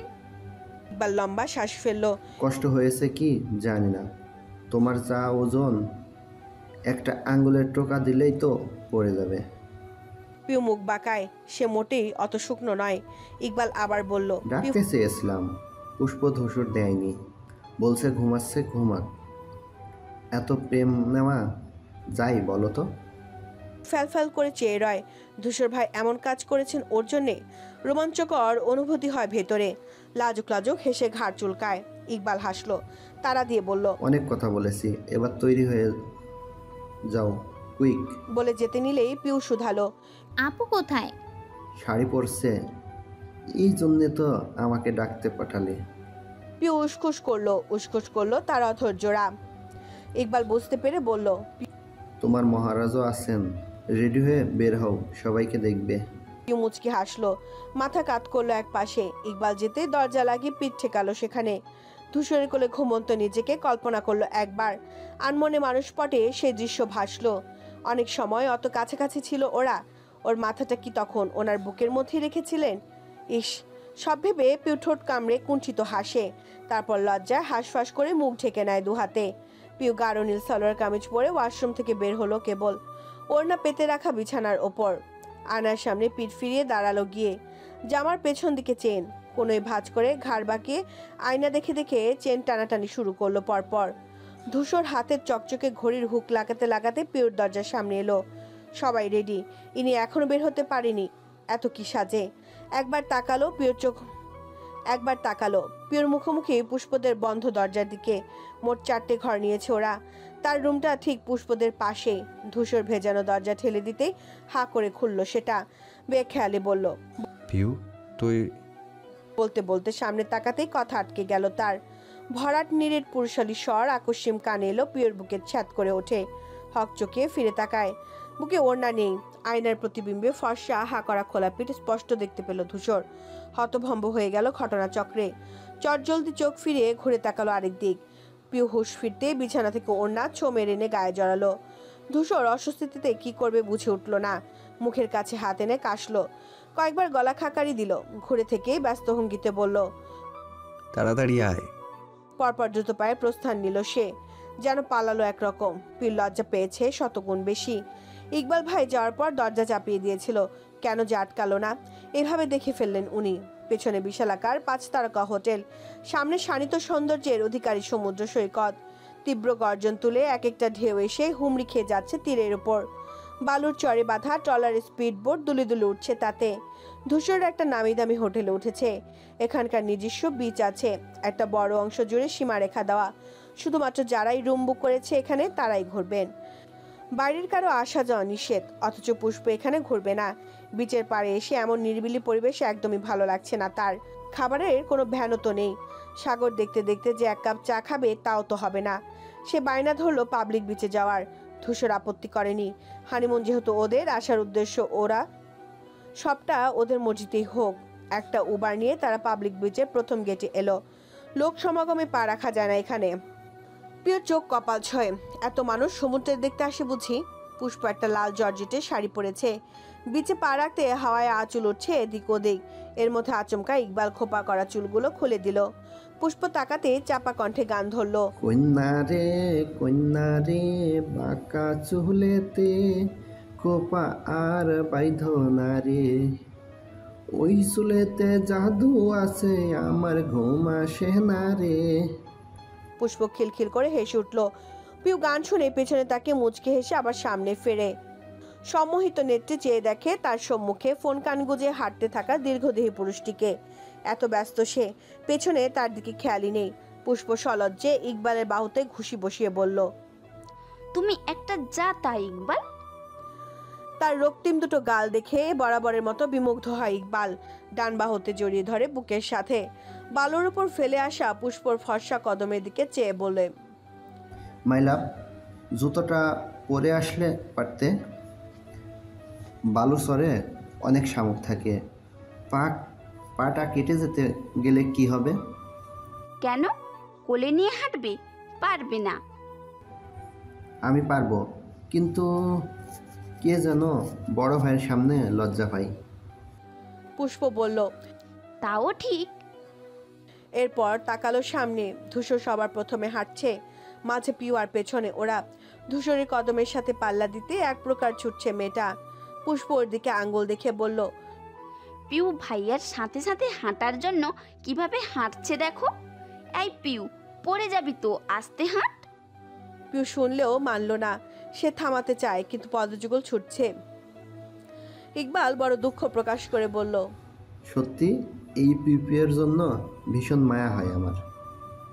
ইকবাল লম্বা শ্বাস ফেললো। কষ্ট হয়েছে কি জানি না, তোমার যা ওজন, একটা আঙ্গুলের টোকা দিলেই তো পড়ে যাবে। পিউ মুখ বাঁকায়, সে মোটেই অত শুকনো নয়। ইকবাল আবার বলল, ডাকতে চেয়েছিলাম, পুষ্প ধূসর দেয়নি, বলছে ঘুমাচ্ছে, ঘুমাক। এত প্রেম নেওয়া যাই বলো তো? ফ্যাল ফ্যাল করে চেয়ে রয়। ধূসর ভাই এমন কাজ করেছেন ওর জন্যে। রোমাঞ্চকর অনুভূতি হয় ভেতরে। লাজুক লাজুক হেসে ঘাড় চুলকায়। ইকবাল হাসলো, তারা দিয়ে বলল, অনেক কথা বলেছি, এবার তৈরি হয়ে যাও, কুইক। বলে যেতে নিলেই পিউ শুধালো, আপু কোথায়? শাড়ি পরছে, এই জন্যে তো আমাকে ডাকতে পাঠালে। পিউ উসখুস করলো তার অধৈর্যরা। ইকবাল বুঝতে পেরে বলল, তোমার মহারাজও আছেন, রেডি হয়ে বের হও, সবাইকে দেখবে। পিউ মুচকি হাসলো, মাথা কাত করলো এক পাশে। ইকবাল যেতে দরজা লাগিয়ে পিঠ ঠেকালো সেখানে। ধূসরের কোলে ঘুমন্ত নিজেকে কল্পনা করলো একবার। আনমনে মানুষ পটে সেই দৃশ্য ভাসলো। অনেক সময় অত কাছাকাছি ছিল ওরা। ওর মাথাটা কি তখন ওনার বুকের মধ্যে রেখেছিলেন? ইস, সব ভেবে পিউ ঠোঁট কামড়ে কুণ্ঠিত হাসে। তারপর লজ্জায় হাঁসফাঁস করে মুখ ঢেকে নেয় দুহাতে। পিউ গাঢ় নীল সালোয়ার কামিজ পরে ওয়াশরুম থেকে বের হলো কেবল। ওড়না পেতে রাখা বিছানার ওপর আয়নার সামনে পিঠ ফিরিয়ে দাঁড়ালো গিয়ে। জামার পেছন দিকে চেন, কোনোই ভাঁজ করে ঘাড় বাঁকিয়ে আয়না দেখে দেখে চেন টানাটানি শুরু করলো পরপর। ধূসর হাতের চকচকে ঘড়ির হুক লাগাতে লাগাতে পিউর দরজার সামনে এলো। সবাই রেডি, ইনি এখনো বের হতে পারেনি। এত কি সাজে। একবার তাকালো পিউর মুখোমুখি পুষ্পদের বন্ধ দরজার দিকে। মোট 4টে ঘর নিয়েছে ওরা। তার রুমটা ঠিক পুষ্পদের পাশে। ধূসর ভেজানো দরজা ঠেলে দিতেই হা করে খুলল সেটা। বেখেয়ালি বলল, পিউ তুই। বলতে বলতে সামনে তাকাতেই কথা আটকে গেল তার। ভরাট নীরের পুরুষালী স্বর আকস্মিক কানে এলো। পিউর বুকে ছ্যাদ করে ওঠে। হক চোখে ফিরে তাকায়, বুকে ওড়না নেই। আয়নার প্রতিবিম্বে ফর্সা হা করা খোলা পিঠ স্পষ্ট দেখতে পেল ধূসর। হতভম্ব হয়ে গেল ঘটনাচক্রে। চটজলদি চোখ ফিরিয়ে ঘুরে তাকালো আরেক দিক। পিউ হুঁশ ফিরতে বিছানা থেকে ওড়না ছো মেরে এনে গায়ে জড়ালো। ধূসর অস্বস্তিতে কি করবে বুঝে উঠল না। মুখের কাছে হাত এনে কাশলো, কয়েকবার গলা খাকারি দিল। ঘুরে থেকে ব্যস্ত ভঙ্গিতে বলল, তাড়াতাড়ি আয়। পরপর দ্রুত পায়ে প্রস্থান নিল সে, যেন পালালো একরকম। পিউ লজ্জা পেয়েছে শতগুণ বেশি। ইকবাল ভাই যাওয়ার পর দরজা চাপিয়ে দিয়েছিল, কেন যে আটকালো না? এভাবে দেখে ফেললেন উনি। পেছনে বিশালাকার 5 তারকা হোটেল, সামনে শানিত সৌন্দর্যের অধিকারী সমুদ্র সৈকত। তীব্র গর্জন তুলে এক একটা ঢেউ এসে হুমড়ি খেয়ে যাচ্ছে তীরের উপর। বালুর চরে বাঁধা ট্রলার স্পিড বোট দুলে দুলে উঠছে তাতে। ধূসর একটা নামি দামি হোটেলে উঠেছে। এখানকার নিজস্ব বিচ আছে, একটা বড় অংশ জুড়ে সীমারেখা দেওয়া। শুধুমাত্র যারাই রুম বুক করেছে এখানে তারাই ঘুরবেন, বাইরের কারো আসা যাওয়া নিষেধ। অথচ পুষ্প এখানে ঘুরবে না। বিচের পাড়ে এসে এমন নিরিবিলি পরিবেশ একদমই ভালো লাগছে না তার। খাবারের কোনো ভ্যানও তো নেই। সাগর দেখতে দেখতে যে 1 কাপ চা খাবে তাও তো হবে না। সে বায়না ধরলো পাবলিক বিচে যাওয়ার। ধূসর আপত্তি করেনি। হানিমুন যেহেতু ওদের আসার উদ্দেশ্য, ওরা সবটা ওদের মর্জিতেই হোক। একটা উবার নিয়ে তারা পাবলিক বিচের প্রথম গেটে এলো। লোক সমাগমে পা রাখা যায় না এখানে। প্রিয় চোখ কপাল ছয়। এত মানুষ সমুদ্রের দেখতে আসে বুঝি? পুষ্প একটা লাল জর্জেটের শাড়ি পরেছে। বিচে পা রাখতে হাওয়ায় আঁচল উঠছে এদিক ওদিক। এর মধ্যে আচমকা ইকবাল খোপা করা চুলগুলো খুলে দিল। পুষ্প তাকাতে চাপা কণ্ঠে গান ধরলো। কন্যা রে বাঁকা চুলেতে খোপা আর বাইধনা রে, ওই চুলেতে জাদু আছে আমার ঘুম আসে না রে। পুষ্প খিলখিল করে হেসে উঠল। পিউ গান শুনে পেছনে তাকে মুচকে হেসে আবার সামনে ফেরে। সম্মোহিত নেত্রে চেয়ে দেখে তার সম্মুখে ফোন কান গুজে হাঁটতে থাকা দীর্ঘদেহী পুরুষটিকে। এত ব্যস্ত সে, পেছনে তার দিকে খেয়ালই নেই। পুষ্প সলজ্জে ইকবালের বাহুতে ঘুষি বসিয়ে বলল, তুমি একটা জাতা ইকবাল। তার রক্তিম দুটো গাল দেখে বরাবরের মতো বিমুগ্ধ হয় ইকবাল। ডান বাহুতে জড়িয়ে ধরে বুকের সাথে। বালুর উপর ফেলে আসা পুষ্পর ফর্সা কদমের দিকে চেয়ে বলে, মাইলাভ, জুতোটা পরে আসলে পারতে। বালুর স্বরে অনেক শামুক থাকে। পাটা কেটে যেতে গেলে কি হবে? কেন? কোলে নিয়ে হাঁটবে? পারবে না। আমি পারবো, কিন্তু কে যেন বড় ভাইয়ের সামনে লজ্জা পাই। পুষ্প বলল, তাও ঠিক। এরপর তাকালো সামনে। ধূসর সবার প্রথমে হাঁটছে, মাঝে পিউ আর পেছনে ওরা। ধূসরের কদমের সাথে পাল্লা দিতে এক প্রকার ছুটছে মেয়েটা। পুষ্প ওর দিকে আঙ্গুল দেখে বলল, পিউ ভাইয়ার সাথে সাথে হাঁটার জন্য কিভাবে হাঁটছে দেখো। এই পিউ, পড়ে যাবি তো, আস্তে হাঁট। পিউ শুনলেও মানল না। সে থামাতে চায় কিন্তু পদযুগল ছুটছে। ইকবাল বড় দুঃখ প্রকাশ করে বলল, সত্যি এই পিপিএর জন্য ভীষণ মায়া হয় আমার।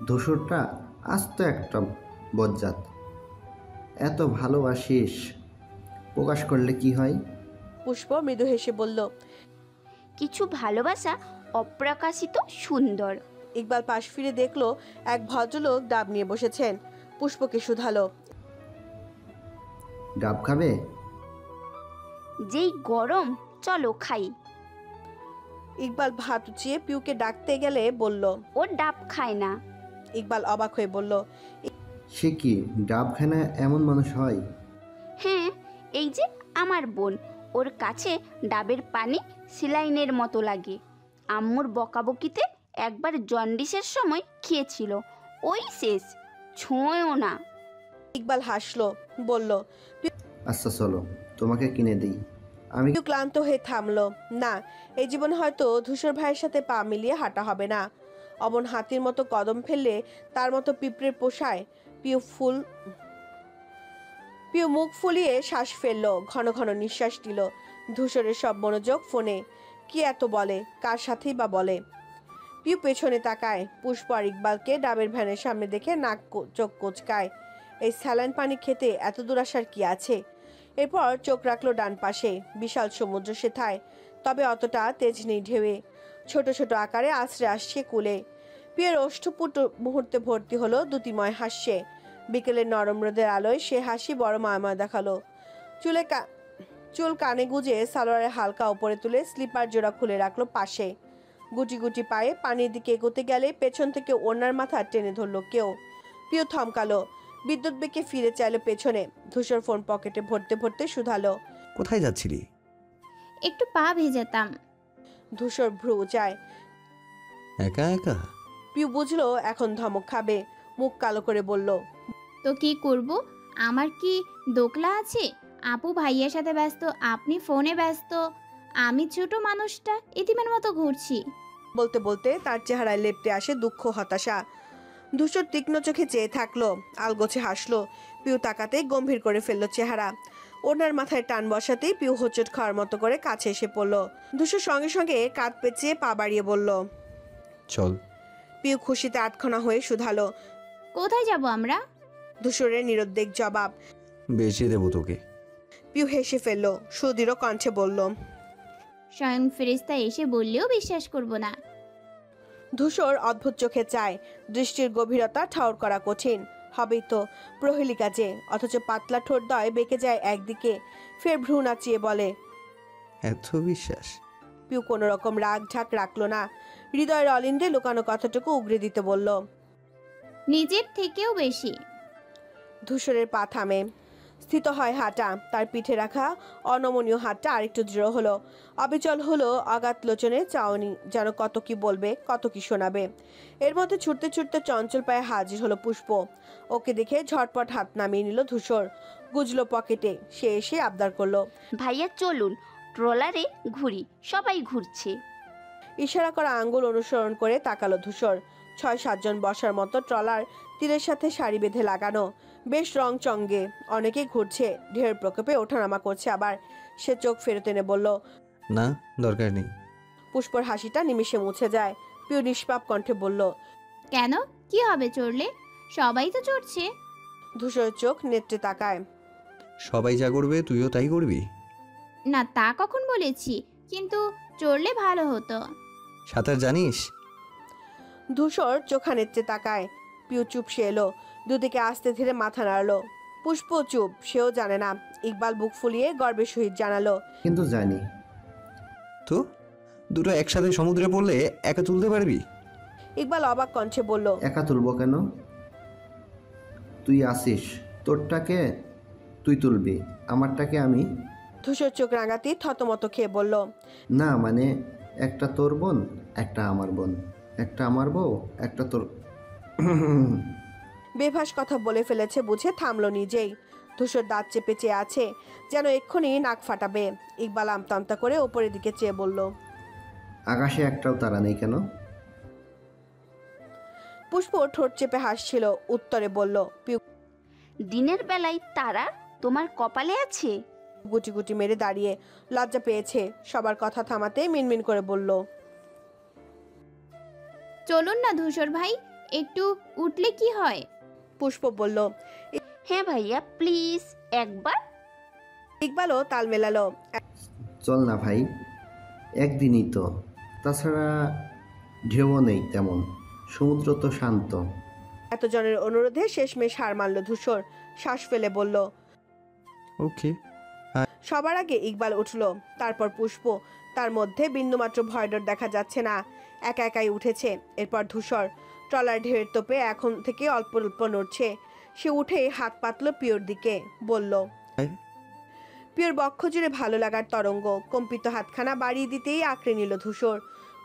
ধূসরটা আস্ত একটা বজ্জাত। এত ভালোবাসিস, প্রকাশ করলে কি হয়? পুষ্প মৃদু হেসে বলল, কিছু ভালোবাসা অপ্রকাশিত সুন্দর। ইকবাল পাশ ফিরে দেখলো এক ভদ্রলোক ডাব নিয়ে বসেছেন। পুষ্পকে শুধালো, ডাব খাবে? যেই গরম, চলো খাই। ইকবাল ভাত উঠিয়ে পিউকে ডাকতে গেলে বলল, ও ডাব খায় না। ইকবাল অবাক হয়ে বলল, সে কি ডাব খায় না এমন মানুষ হয়? হ্যাঁ, এই যে আমার বোন, ওর কাছে ডাবের পানি সিলাইনের মতো লাগে। আম্মুর বকাবকিতে একবার জন্ডিসের সময় খেয়েছিল, ওই শেষ, ছোঁয়ও না। ইকবাল হাসলো, বলল, আচ্ছা চলো তোমাকে কিনে দিই। আমি পিউ ক্লান্ত হয়ে থামলো। না, এই জীবন হয়তো ধূসর ভাইয়ের সাথে পা মিলিয়ে হাঁটা হবে না। অমন হাতির মতো কদম ফেললে তার মতো পিঁপড়ের পোষায়। পিউ মুখ ফুলিয়ে শ্বাস ফেললো, ঘন ঘন নিঃশ্বাস দিল। ধূসরের সব মনোযোগ ফোনে। কি এত বলে, কার সাথেই বা বলে। পিউ পেছনে তাকায়। পুষ্প আর ইকবালকে ডাবের ভ্যানের সামনে দেখে চোখ কোচকায়। এই স্যালাইন পানি খেতে এত দূর আসার কি আছে? এরপর চোখ রাখলো ডান পাশে। বিশাল সমুদ্র সেথায়, তবে অতটা তেজ নেই ঢেউয়ে। ছোট ছোট আকারে আছড়ে আসছে কুলে। পিয়ের ওষ্ঠপুট মুহূর্তে ভর্তি হলো দ্যুতিময় হাস্যে। বিকেলের নরম রোদের আলোয় সে হাসি বড় মায়াময় দেখালো। চুল কানে গুজে সালোয়ারের হালকা ওপরে তুলে স্লিপার জোড়া খুলে রাখলো পাশে। গুটি গুটি পায়ে পানির দিকে এগোতে গেলে পেছন থেকে ওনার মাথা টেনে ধরলো কেউ। পিউ থমকালো, বিদ্যুৎ বেঁকে ফিরে চাইলো পেছনে। ধূসর ফোন পকেটে ভরতে ভরতে শুধালো, কোথায় যাচ্ছিলি? একটু পা ভেজাতাম। ধূসর ভ্রু চায়। একা একা? পিউ বুঝলো এখন ধমক খাবে। মুখ কালো করে বলল, তো কি করব? আমার কি দোকলা আছে? আপু ভাইয়ার সাথে ব্যস্ত, আপনি ফোনে ব্যস্ত, আমি ছোট মানুষটা এতিমের মতো ঘুরছি। বলতে বলতে তার চেহারায় লেপ্টে আসে দুঃখ, হতাশা। ধূসর তীক্ষ্ণ চোখে চেয়ে থাকলো, আলগোছে হাসলো। পিউ তাকাতে গম্ভীর করে ফেললো চেহারা। ওনার মাথায় টান বসাতেই পিউ হোঁচট খাওয়ার মতো করে কাছে এসে পড়লো। ধূসর সঙ্গে সঙ্গে কাঁধ পেঁচিয়ে পা বাড়িয়ে বলল, চল। পিউ খুশিতে আটখানা হয়ে শুধালো, কোথায় যাব আমরা? ধূসরের নিরুদ্বেগ জবাব, বেঁচে দেবো তোকে। পিউ হেসে ফেললো, সুদৃঢ় কণ্ঠে বলল, স্বয়ং ফেরেশতা এসে বললেও বিশ্বাস করব না। ধূসর অদ্ভুত চোখে চায়, দৃষ্টির গভীরতা ঠাউর করা কঠিন। হবেই তো, প্রহেলিকা যে, অথচ পাতলা ঠোঁটদ্বয় বেঁকে যায় একদিকে, ফের ভ্রু নাচিয়ে বলে। এত বিশ্বাস? পিউ কোনো রকম রাগ ঢাক রাখলো না, হৃদয়ের অলিন্দে লুকানো কথাটুকু উগরে দিতে বলল। নিজের থেকেও বেশি। ধূসরের পা থামে, স্থিত হয় হাঁটা, তার পিঠে রাখা অনমনীয় হাতটা আরেকটু দৃঢ় হলো, অবিচল হলো অগাধ লোচনের চাউনি, যেন কত কি বলবে, কত কি শোনাবে। এর মধ্যে ছুটতে ছুটতে চঞ্চল পায়ে হাজির হলো পুষ্প। ওকে দেখে ঝটপট হাত নামিয়ে নিল ধূসর, গুজলো পকেটে। সে এসে আবদার করলো, ভাইয়া চলুন, ট্রলারে ঘুরি, সবাই ঘুরছে। ইশারা করা আঙ্গুল অনুসরণ করে তাকালো ধূসর। ৬-৭ জন বসার মতো ট্রলার তীরের সাথে সারি বেঁধে লাগানো, বেশ রং চঙ্গে, অনেকেই ঘুরছে, ঢের প্রকোপে ওঠানামা করছে। আবার সে চোখ ফেরত এনে বলল, না, দরকার নেই। পুষ্পর হাসিটা নিমিষে মুছে যায়। পিউ নিষ্পাপ কণ্ঠে বলল, কেন, কি হবে চড়লে? সবাই তো চড়ছে। ধূসরের চোখ নেত্রে তাকায়। সবাই যা করবে তুইও তাই করবি? না, তা কখন বলেছি, কিন্তু চড়লে ভালো হতো। সাঁতার জানিস? ধূসর চোখা নেত্রে তাকায়। পিউ চুপসে এলো, দুদিকে আস্তে ধীরে মাথা নাড়লো। পুষ্প চুপ, সেও জানে না। ইকবাল বুক ফুলিয়ে গর্বের সহিত জানালো, কিন্তু জানি। তো দুটো একসাথে সমুদ্রে পড়লে একা তুলতে পারবি? ইকবাল অবাক কণ্ঠে বলল, একা তুলবো কেন? তুই আসিস, তোরটাকে তুই তুলবি, আমারটাকে আমি। ধূসর চোখ রাঙাতি থতমত খেয়ে বলল, না মানে, একটা তোর বোন, একটা আমার বোন, একটা আমার বউ, একটা তোর। বেভাস কথা বলে ফেলেছে বুঝে থামলো নিজেই। ধূসর দাঁত চেপে চেয়ে আছে, যেন এক্ষুনি নাক ফাটাবে। ইকবাল আমতা আমতা করে ওপরের দিকে চেয়ে বলল, আকাশে একটাও তারা নেই কেন? পুষ্প ঠোঁট চেপে হাসছিল, উত্তরে বলল, পিউ দিনের বেলায় তারা তোমার কপালে আছে? গুটি গুটি মেরে দাঁড়িয়ে লজ্জা পেয়েছে। সবার কথা থামাতে মিনমিন করে বলল, চলুন না ধূসর ভাই, একটু উঠলে কি হয়? পুষ্প বলল, হ্যাঁ ভাইয়া, প্লিজ একবার। ইকবালও তাল মেলালো। চল না ভাই, একদিনই তো, তাছাড়া ঢেউও নেই তেমন, সমুদ্র তো শান্ত। এতজনের অনুরোধে শেষমেশ হার মানল ধূসর, শ্বাস ফেলে বলল, ওকে। সবার আগে ইকবাল উঠল, তারপর পুষ্প। তার মধ্যে বিন্দুমাত্র ভয়ডর দেখা যাচ্ছে না, একা একাই উঠেছে। এরপর ধূসর ট্রলার ঢেউয়ের তোপে এখন থেকে অল্প অল্প নড়ছে। সে উঠে হাত পাতল পিওর দিকে, বলল, পিওর বক্ষ জুড়ে ভালো লাগার তরঙ্গ। কম্পিত হাতখানা বাড়িয়ে দিতেই আঁকড়ে নিল ধূসর।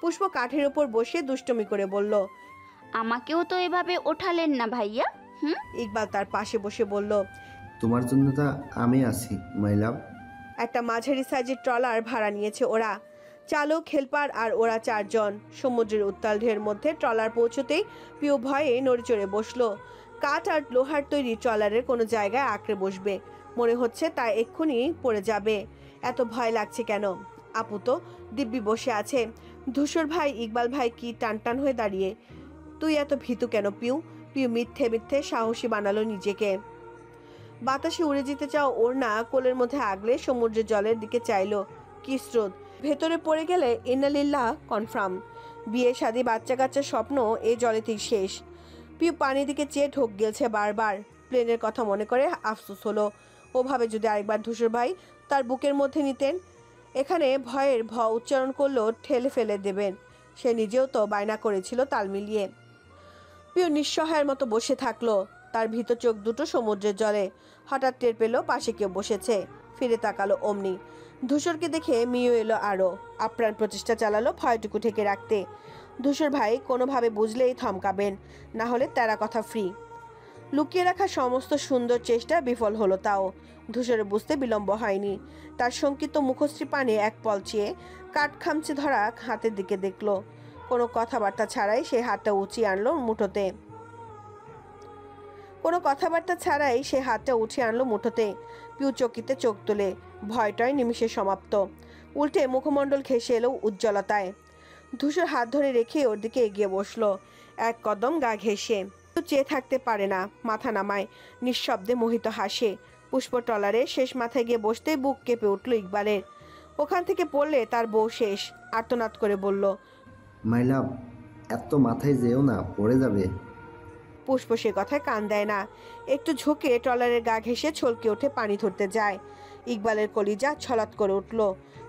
পুষ্প কাঠের ওপর বসে দুষ্টমি করে বলল, আমাকেও তো এভাবে ওঠালেন না ভাইয়া। ইকবাল তার পাশে বসে বলল, তোমার জন্য তা আমি আছি মাই লাভ। একটা মাঝারি সাইজের ট্রলার ভাড়া নিয়েছে ওরা, চালক, হেলপার আর ওরা 4 জন। সমুদ্রের উত্তাল ঢেউয়ের মধ্যে ট্রলার পৌঁছতেই পিউ ভয়ে নড়ে চড়ে বসলো। কাঠ আর লোহার তৈরি ট্রলারের কোনো জায়গায় আঁকড়ে বসবে, মনে হচ্ছে তা এক্ষুনি পড়ে যাবে। এত ভয় লাগছে কেন? আপু তো দিব্যি বসে আছে। ধূসর ভাই, ইকবাল ভাই কি টান টান হয়ে দাঁড়িয়ে। তুই এত ভীতু কেন পিউ? পিউ মিথ্যে মিথ্যে সাহসী বানালো নিজেকে। বাতাসে উড়ে যেতে চাও ওড়না কোলের মধ্যে আগলে সমুদ্রের জলের দিকে চাইলো। কি স্রোত! ভেতরে পড়ে গেলে ইন্নালিল্লাহ কনফার্ম। বিয়ে শাদী বাচ্চা কাচ্চার স্বপ্ন এই জলেতেই শেষ। পিউ পানির দিকে চেয়ে ঢোক গেলছে বারবার। প্লেনের কথা মনে করে আফসোস হলো। ওভাবে যদি আরেকবার ধূসর ভাই তার বুকের মধ্যে নিতেন। এখানে ভয়ের ভ উচ্চারণ করলেও ঠেলে ফেলে দেবেন। সে নিজেও তো বায়না করেছিল তাল মিলিয়ে। পিউ নিঃসহায়ের মতো বসে থাকলো, তার ভীত চোখ দুটো সমুদ্রের জলে। হঠাৎ টের পেল পাশে কেউ বসেছে। ফিরে তাকালো অমনি। ধূসরকে দেখে মিও এলো আরও। আপ্রাণ প্রচেষ্টা চালালো ভয়টুকু ঠেকে রাখতে। ধূসর ভাই কোনোভাবে বুঝলেই থমকাবেন, না হলে তেরা কথা ফ্রি। লুকিয়ে রাখা সমস্ত সুন্দর চেষ্টা বিফল হলো। তাও ধূসরে বুঝতে বিলম্ব হয়নি। তার শঙ্কিত মুখশ্রী পানে এক পল চেয়ে কাঠ খামচে ধরা হাতের দিকে দেখলো। কোনো কথাবার্তা ছাড়াই সে হাতটা উঁচিয়ে আনলো মুঠোতে। পিউ চকিতে চোখ তুলে। ভয়টাই নিমিষে সমাপ্ত। উল্টে মুখমণ্ডল ঘেঁষে এলো উজ্জ্বলতায়। ধূসর হাত ধরে রেখে ওর দিকে এগিয়ে বসলো, এক কদম গা ঘেঁষে। চেয়ে থাকতে পারে না, মাথা নামায়, নিঃশব্দে মোহিত হাসে। পুষ্প ট্রলারে শেষ মাথায় গিয়ে বসতে বুক কেঁপে উঠল ইকবালের। ওখান থেকে পড়লে তার বউ শেষ। আর্তনাদ করে বলল, মাই লাভ, এত মাথায় যেও না, পড়ে যাবে। পুষ্প সে কথায় কান দেয় না। একটু ঝুঁকে ট্রলারের গা ঘেঁষে ছলকে ওঠে পানি ধরতে যায়। ইকবালের কলিজা ছলাৎ করে উঠল।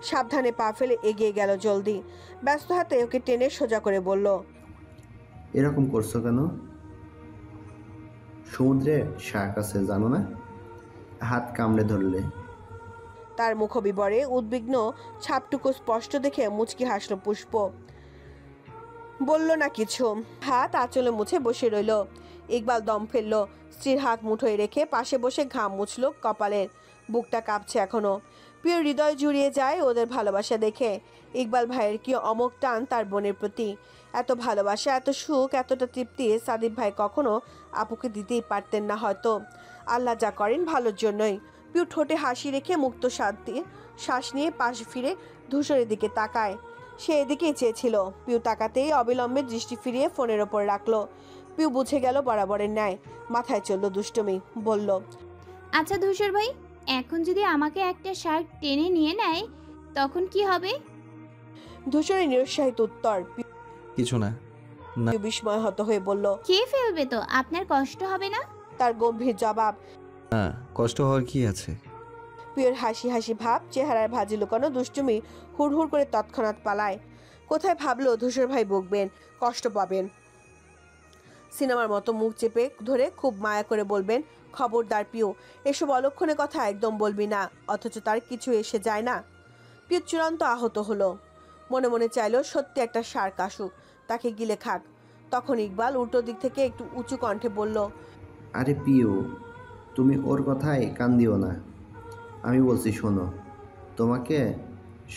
সাবধানে পা ফেলে এগিয়ে গেল জলদি। ব্যস্ত হাতে ওকে টেনে সোজা করে বলল, এরকম করছো কেন? সমুদ্রে শার্ক আছে জানো না? হাত কামড়ে ধরলে। তার মুখবিবরে উদ্বিগ্ন ছাপটুকু স্পষ্ট দেখে মুচকি হাসল পুষ্প। বলল না কিছু, হাত আঁচলে মুছে বসে রইল। ইকবাল দম ফেলল। স্ত্রীর হাত মুঠোয় রেখে পাশে বসে ঘাম মুছল কপালের। বুকটা কাঁপছে এখনো। প্রিয় হৃদয় জুড়িয়ে যায় ওদের ভালোবাসা দেখে। ইকবাল ভাইয়ের কি অমোঘ টান তার বোনের প্রতি। এত ভালোবাসা, এত সুখ, এতটা তৃপ্তি সাদিক ভাই কখনো আপুকে দিতেই পারতেন না হয়তো। আল্লাহ যা করেন ভালোর জন্যই। পিউ ঠোঁটে হাসি রেখে মুক্ত শ্বাস নিয়ে পাশ ফিরে ধূসরের দিকে তাকায়। সে এদিকেই চেয়েছিল। পিউ তাকাতেই অবিলম্বে দৃষ্টি ফিরিয়ে ফোনের ওপর রাখলো। পিউ বুঝে গেল বরাবরের ন্যায়। মাথায় চলল দুষ্টুমি। বলল, আচ্ছা ধূসর ভাই, এখন যদি আমাকে একটা শার্ক টেনে নিয়ে নেয় তখন কি হবে? ধূসরের নিরুৎসাহিত উত্তর। কিছু না। না। পিউ বিস্ময়হত হয়ে বলল, খেয়ে ফেলবে তো, আপনার কষ্ট হবে না? তার গম্ভীর জবাব। না, কষ্ট হওয়ার কি আছে? পিওর হাসি হাসি ভাব, চেহারার ভাজি লুকানো দুষ্টুমি হুড়হুড় করে তৎক্ষণাৎ পালায়। কোথায় ভাবলো ধূসর ভাই বকবেন, কষ্ট পাবেন। সিনেমার মতো মুখ চেপে ধরে খুব মায়া করে বলবেন, খবরদার পিউ, এসব অলক্ষণে কথা একদম বলবি না। অথচ তার কিছু এসে যায় না। পিউ চূড়ান্ত আহত হলো। মনে মনে চাইলো সত্যি একটা শার্ক আসুক, তাকে গিলে খাক। তখন ইকবাল উল্টো দিক থেকে একটু উঁচু কণ্ঠে বলল, আরে পিউ, তুমি ওর কথায় কান দিও না। আমি বলছি শোনো, তোমাকে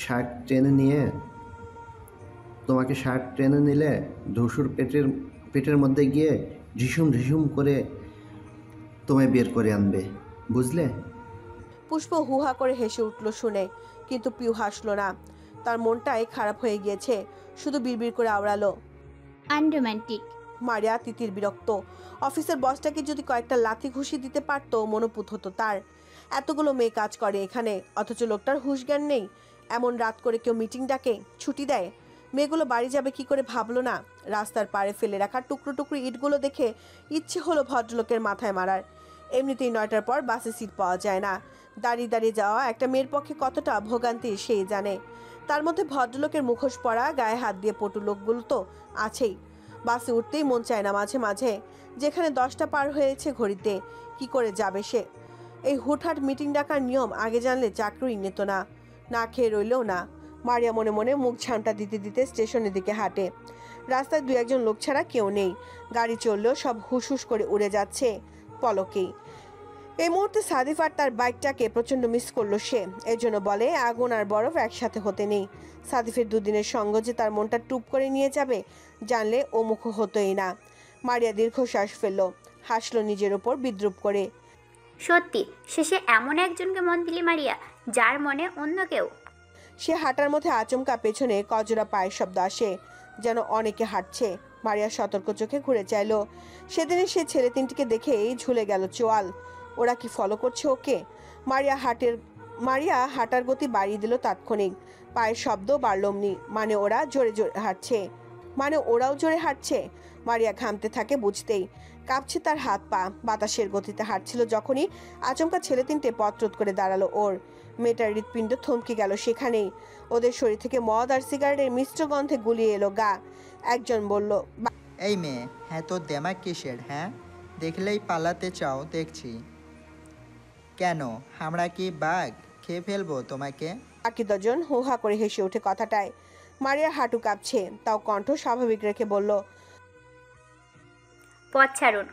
শার্ক টেনে নিলে ধূসর পেটের মধ্যে গিয়ে ঝিসুম ঝিসুম করে তোমায় বের করে আনবে, বুঝলে? পুষ্প হুহা করে হেসে উঠল শুনে, কিন্তু পিউ হাসলো না। তার মনটাই খারাপ হয়ে গিয়েছে। শুধু বিড়বিড় করে আওড়ালো, আনরোম্যান্টিক। মারিয়া তিতির বিরক্ত। অফিসের বসটাকে যদি কয়েকটা লাথি ঘুষি দিতে পারতো মনোপুত হতো তার। এতগুলো মেয়ে কাজ করে এখানে, অথচ লোকটার হুঁশ জ্ঞান নেই। এমন রাত করে কেউ মিটিং ডাকে, ছুটি দেয়? মেয়েগুলো বাড়ি যাবে কি করে ভাবলো না? রাস্তার পাড়ে ফেলে রাখা টুকরো টুকরো ইটগুলো দেখে ইচ্ছে হলো ভদ্রলোকের মাথায় মারার। এমনিতেই 9টার পর বাসে সিট পাওয়া যায় না। দাঁড়িয়ে দাঁড়িয়ে যাওয়া একটা মেয়ের পক্ষে কতটা ভোগান্তি সেই জানে। তার মধ্যে ভদ্রলোকের মুখোশ পরা, গায়ে হাত দিয়ে পটু লোকগুলো তো আছেই। বাসে উঠতেই মন চায় না মাঝে মাঝে। যেখানে 10টা পার হয়েছে ঘড়িতে, কি করে যাবে সে? এই হুটহাট মিটিং ডাকার নিয়ম আগে জানলে চাকরি নিত না। না খেয়ে রইলেও না। মারিয়া মনে মনে মুখ ঝামটা দিতে দিতে স্টেশনের দিকে হাঁটে। রাস্তায় 2-1 লোক ছাড়া কেউ নেই। গাড়ি চললেও সব হুস হুস করে উড়ে যাচ্ছে পলকেই। এই মুহূর্তে সাদিফ আর তার বাইকটাকে প্রচণ্ড মিস করলো সে। এর জন্য বলে, আগুন আর বরফ একসাথে হতে নেই। সাদিফের দুদিনের সঙ্গ যে তার মনটা টুপ করে নিয়ে যাবে জানলে ও মুখ হতোই না। মারিয়া দীর্ঘশ্বাস ফেলল, হাসলো নিজের ওপর বিদ্রুপ করে। সত্যি শেষে এমন একজনকে মন দিলি মারিয়া, যার মনে অন্য কেউ। সে হাঁটার মধ্যে আচমকা পেছনে কজোড়া পায়ের শব্দ আসে, যেন অনেকে হাঁটছে। মারিয়া সতর্ক চোখে ঘুরে চাইল। সেদিনে সে ছেলে তিনটিকে দেখেই ঝুলে গেল চোয়াল। ওরা কি ফলো করছে ওকে? মারিয়া হাঁটার গতি বাড়িয়ে দিল তাৎক্ষণিক। পায়ের শব্দ বাড়লমনি, মানে ওরাও জোরে হাঁটছে। মারিয়া ঘামতে থাকে বুঝতেই। কাঁপছে তার হাত পা। বাতাসের গতিতে হাঁটছিল যখনই আচমকা ছেলে তিনটে পথরোধ করে দাঁড়ালো ওর। মেয়েটার হৃৎপিণ্ড থমকে গেল সেখানেই। ওদের শরীর থেকে মদ আর সিগারেটের মিশ্র গন্ধে গুলিয়ে এলো গা। একজন বলল, এই মেয়ে, হ্যাঁ তোর দেমাগ কিসের? হ্যাঁ, দেখলেই পালাতে চাও দেখছি। কেন, আমরা কি বাঘ? খেয়ে ফেলবো তোমাকে? বাকি দুজন হোহা করে হেসে ওঠে কথাটায়। মারিয়ার হাঁটু কাঁপছে, তাও কণ্ঠ স্বাভাবিক রেখে বলল, পথ ছাড়ুন।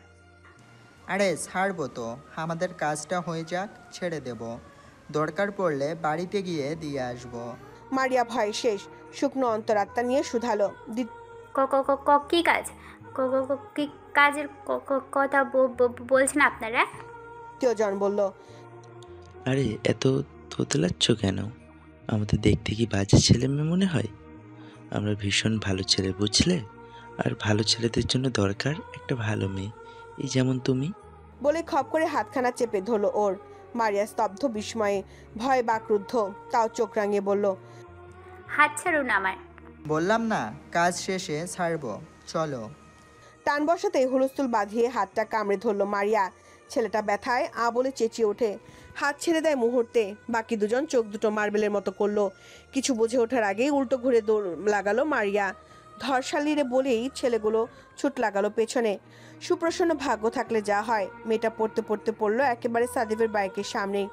আরে ছাড়বো তো, আমাদের কাজটা হয়ে যাক, ছেড়ে দেব। দরকার পড়লে বাড়িতে গিয়ে দিয়ে আসবো। মারিয়া ভয় শেষ। শুকনো অন্তরাত্মা নিয়ে শুধালো, কি কাজ? কি কাজের কথা বলছেন আপনারা? কেউজন বলল, আরে এত তোতলাচ্ছ কেন? আমাদের দেখতে কি বাজে ছেলে মেয়ে মনে হয়? আমরা ভীষণ ভালো ছেলে, বুঝলে? আর ভালো ছেলেদের জন্য দরকার একটা ভালো মেয়ে, এই যেমন তুমি। বলে খপ করে হাতখানা চেপে ধরলো ওর। মারিয়া স্তব্ধ বিস্ময়ে, ভয় বাক্রুদ্ধ, তাও চোখ রাঙিয়ে বলল, হাত ছাড়ুন আমার। বললাম না, কাজ শেষে ছাড়বো, চলো। টান বসাতে হুলস্থুল বাঁধিয়ে হাতটা কামড়ে ধরল মারিয়া। ছেলেটা ব্যথায় বলে চেঁচিয়ে ওঠে, হাত ছেড়ে দেয় মুহূর্তে। বাকি দুজন চোখ দুটো মার্বেলের মতো করলো। কিছু বুঝে ওঠার আগেই উল্টো ঘুরে দৌড় লাগালো মারিয়া। ধরশালিরে বলেই ছেলেগুলো ছুট লাগালো পেছনে। সুপ্রসন্ন ভাগ্য থাকলে যা হয়, মেয়েটা পড়তে পড়তে পড়লো একেবারে সাদিফের বাইকের সামনেই।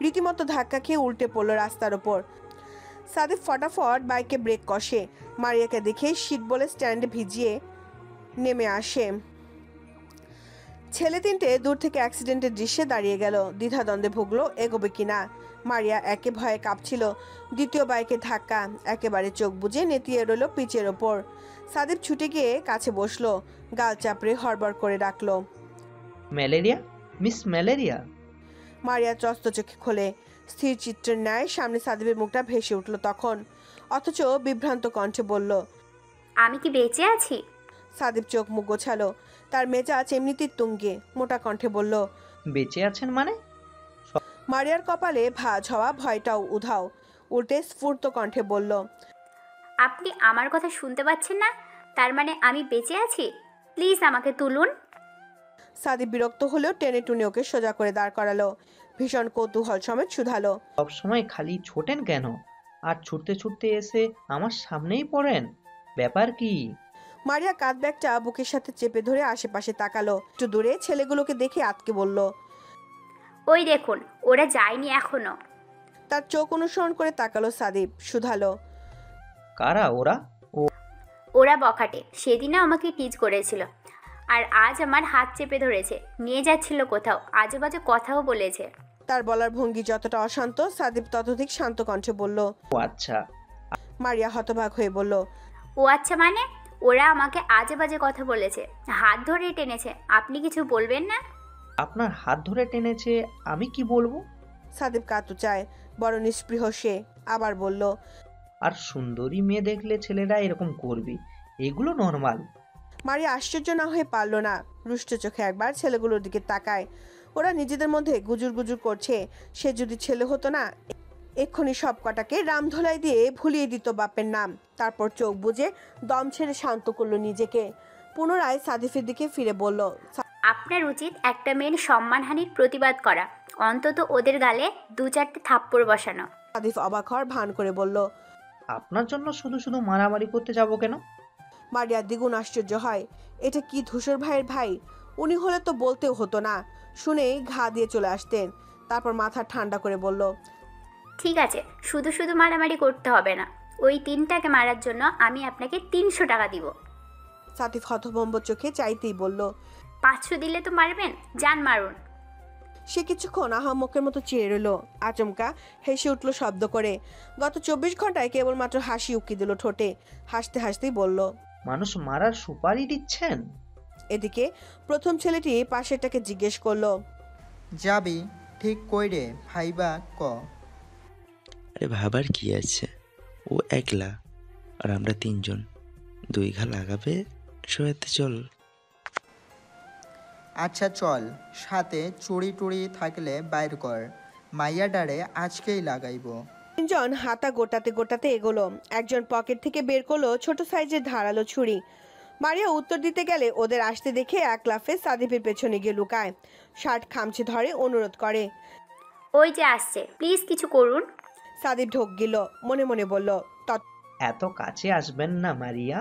রীতিমতো ধাক্কা খেয়ে উল্টে পড়লো রাস্তার ওপর। সাদিফ ফটাফট বাইকে ব্রেক কষে। মারিয়াকে দেখে শীত বলে স্ট্যান্ডে ভিজিয়ে নেমে আসে। ছেলে তিনটে দূর থেকে অ্যাক্সিডেন্টের দৃশ্যে দাঁড়িয়ে গেল। দ্বিধাদ্বন্দ্বে ভুগলো এগোবে কিনা। মারিয়া একে ভয়ে কাঁপছিল। দ্বিতীয় বাইকে ধাক্কা, একেবারে চোখ বুজে নেতিয়ে রইল পিচের ওপর। সাদিফ ছুটে গিয়ে কাছে বসলো, গাল চাপড়ে হড়বড় করে ডাকলো, ম্যালেরিয়া, মিস ম্যালেরিয়া। মারিয়া ত্রস্ত চোখে খোলে। স্থির চিত্রের ন্যায় সামনে সাদিফের মুখটা ভেসে উঠল তখন, অথচ বিভ্রান্ত কণ্ঠে বলল, আমি কি বেঁচে আছি? সাদিফ চোখ মুখ গোছালো। তার মেজাজ এমনিতেই তুঙ্গে। মোটা কণ্ঠে বলল, বেঁচে আছেন মানে? মারিয়ার কপালে ভাঁজ হওয়া ভয়টাও উধাও। উল্টে স্ফূর্ত কণ্ঠে বলল, আপনি আমার কথা শুনতে পাচ্ছেন না? তার মানে আমি বেঁচে আছি? প্লিজ আমাকে তুলুন। সাদিফ বিরক্ত হলেও টেনে টুনে ওকে সোজা করে দাঁড় করালো। ভীষণ কৌতূহল সমেত শুধালো, সবসময় খালি ছোটেন কেন? আর ছুটতে ছুটতে এসে আমার সামনেই পড়েন, ব্যাপার কি? মারিয়া কাঁধ ব্যাগটা বুকের সাথে চেপে ধরে আশেপাশে তাকালো। একটু দূরে ছেলেগুলোকে দেখে আটকে বলল, ওই দেখুন, ওরা যায়নি এখনো। তার চোখ অনুসরণ করে তাকালো সাদিফ, শুধালো, কারা ওরা? ওরা বখাটে, সেদিনও আমাকে টিজ করেছিল, আর আজ আমার হাত চেপে ধরেছে, নিয়ে যাচ্ছিল কোথাও, আজে বাজে কথাও বলেছে। তার বলার ভঙ্গি যতটা অশান্ত, সাদিফ ততোধিক শান্ত কণ্ঠে বলল, ও আচ্ছা। মারিয়া হতবাক হয়ে বলল, ও আচ্ছা মানে? ওরা আমাকে আজে বাজে কথা বলেছে, হাত ধরে টেনেছে, আপনি কিছু বলবেন না? আপনার হাত ধরে টেনেছে, আমি কি বলবো? সাদিফ কাতু চায়, বড় নিস্পৃহ সে। আবার বলল, আর সুন্দরী মেয়ে দেখলে ছেলেরা এরকম করবে, এগুলো নর্মাল। মারিয়া আশ্চর্য না হয়ে পারল না। রুষ্ট চোখে একবার ছেলেগুলোর দিকে তাকায়। ওরা নিজেদের মধ্যে গুজুর গুজুর করছে। সে যদি ছেলে হতো না, এক্ষুনি সব কটাকে রামধোলাই দিয়ে ভুলিয়ে দিত বাপের নাম। তারপর চোখ বুজে দম ছেড়ে শান্ত করলো নিজেকে। পুনরায় সাদিফের দিকে ফিরে বলল, আপনার উচিত একটা মেয়ের সম্মানহানির প্রতিবাদ করা, অন্তত ওদের গালে 2-4টে থাপ্পড় বসানো। সাদিফ অবাক হওয়ার ভান করে বলল, আপনার জন্য শুধু শুধু মারামারি করতে যাব কেন? মারিয়া দ্বিগুণ আশ্চর্য হয়। এটা কি ধূসর ভাইয়ের ভাই? উনি হলে তো বলতেও হতো না, শুনেই ঘা দিয়ে চলে আসতেন। তারপর মাথা ঠান্ডা করে বলল, ঠিক আছে, শুধু শুধু মারামারি করতে হবে না। ওই 3টাকে মারার জন্য আমি আপনাকে 300 টাকা দিব। সাদিফ হতভম্ব চোখে চাইতেই বলল, 500 দিলে তো মারবেন, যান মারুন। সে কিছুক্ষণ আহাম্মকের মতো চেয়ে রইল। আচমকা হেসে উঠল শব্দ করে। গত 24 ঘন্টায় কেবলমাত্র হাসি উকি দিল ঠোঁটে। হাসতে হাসতেই বলল, মানুষ মারার সুপারি দিচ্ছেন? এদিকে প্রথম ছেলেটি পাশেরটাকে জিজ্ঞেস করলো, যাবি ঠিক কইরে ভাইবা ক। আরে ভাবার কি আছে, ও একলা আর আমরা 3জন, 2 ঘা লাগাবে, শোয়াতে চল। আচ্ছা চল, সাথে চুড়ি টুড়ি থাকলে বাইর কর, মাইয়াডারে আজকেই লাগাইব। 3জন হাতা গোটাতে গোটাতে এগোলো। একজন পকেট থেকে বের করলো ছোট সাইজের ধারালো ছুরি। মারিয়া উত্তর দিতে গেলে ওদের আসতে দেখে এক লাফে সাদিফের পেছনে গিয়ে লুকায়। শার্ট খামচে ধরে অনুরোধ করে, ওই যে আসছে, প্লিজ কিছু করুন। সাদিফ ঢোক গেল, মনে মনে বলল, এত কাছে আসবেন না মারিয়া,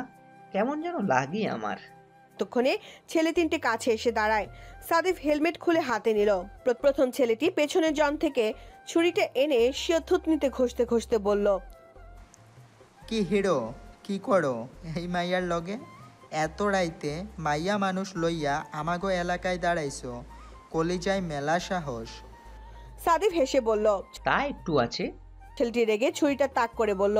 কেমন যেন লাগে আমার। ততক্ষণে ছেলে তিনটে কাছে এসে দাঁড়ায়। সাদিফ হেলমেট খুলে হাতে নিল। প্রথম ছেলেটি পেছনের জন থেকে ছুরিটা এনে শিয় থুতনিতে ঘষতে ঘষতে বলল, কি হিরো, কি করো এই মাইয়ার লগে? এত রাইতে মাইয়া মানুষ লইয়া আমাগো এলাকায় দাঁড়াইছো, কলিজায় মেলা সাহস। সাদিফ হেসে বলল, তা একটু আছে। ছেলেটি রেগে ছুরিটা তাক করে বলল,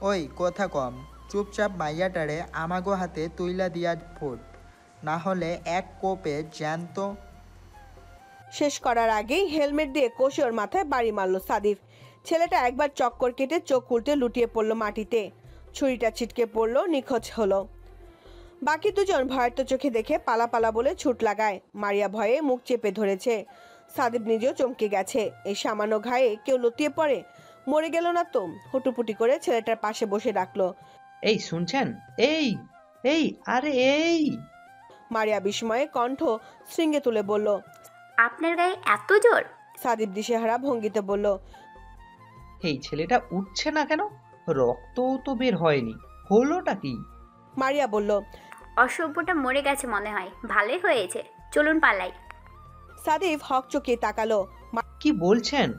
ওই কথা কম, চুপচাপ মাইয়াটারে আমাগো হাতে তুইলা দিয়া ফুট, না হলে এক কোপে জ্যান্ত। শেষ করার আগেই হেলমেট দিয়ে কষে ওর মাথায় বাড়ি মারল সাদিফ। ছেলেটা একবার চক্কর কেটে চোখ উল্টে লুটিয়ে পড়ল মাটিতে। ছুরিটা ছিটকে পড়ল, নিখোঁজ হলো। বাকি দুজন ভয়ার্ত চোখে দেখে পালা পালা বলে ছুট লাগায়। মারিয়া ভয়ে মুখ চেপে ধরেছে। সাদিফ নিজেও চমকে গেছে। এই সামান্য ঘায়ে কেউ লুটিয়ে পড়ে, মরে গেল না তো? হুটুপুটি করে ছেলেটার পাশে বসে ডাকলো, এই শুনছেন? এই এই আরে এই মারিয়া বিস্ময়ে কণ্ঠ শৃঙ্গে তুলে বলল। আপনার গায়ে এত জোর? সাদিব দিশেহারা ভঙ্গিতে বলল। এই ছেলেটা উঠছে না কেন? রক্তও তো বের হয়নি, হলোটা কি? মারিয়া বলল। অসভ্যটা মরে গেছে মনে হয়, ভালোই হয়েছে, চলুন পালাই। সাদিব হকচকিয়ে তাকালো। কি বলছেন?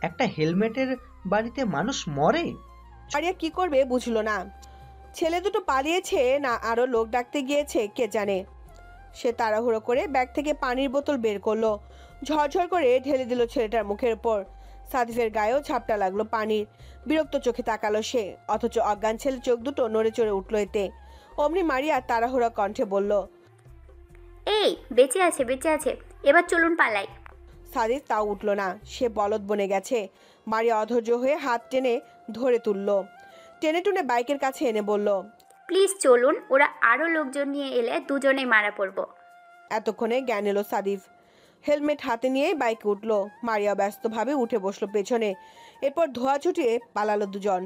একটা হেলমেটের বাড়িতে মানুষ মরে? মারিয়া কি করবে বুঝলো না। ছেলে দুটো পালিয়েছে না আরো লোক ডাকতে গিয়েছে কে জানে। সে তাড়াহুড়ো করে ব্যাগ থেকে পানির বোতল বের করলো, ঝরঝর করে ঢেলে দিল ছেলেটার মুখের উপর। সাদিফের গায়েও ঝাপটা লাগলো পানির। বিরক্ত চোখে তাকালো সে, অথচ অজ্ঞান ছেলে চোখ দুটো নড়ে চড়ে উঠলো এতে। অমনি মারিয়া তাড়াহুড়া কণ্ঠে বলল। এই বেঁচে আছে, বেঁচে আছে, এবার চলুন পালাই। সাদিফ তাও উঠলো না, সে বলদ বনে গেছে। মারিয়া অধৈর্য হয়ে হাত টেনে ধরে তুললো, টেনে টুনে বাইকের কাছে এনে বলল। প্লিজ চলুন, ওরা আরো লোকজন নিয়ে এলে দুজনেই মারা পড়বো। এতক্ষণে জ্ঞান এলো সাদিফ। হেলমেট হাতে নিয়ে বাইকে উঠলো। মারিয়া ব্যস্তভাবে উঠে বসলো পেছনে। এরপর ধোয়া ছুটিয়ে পালালো দুজন।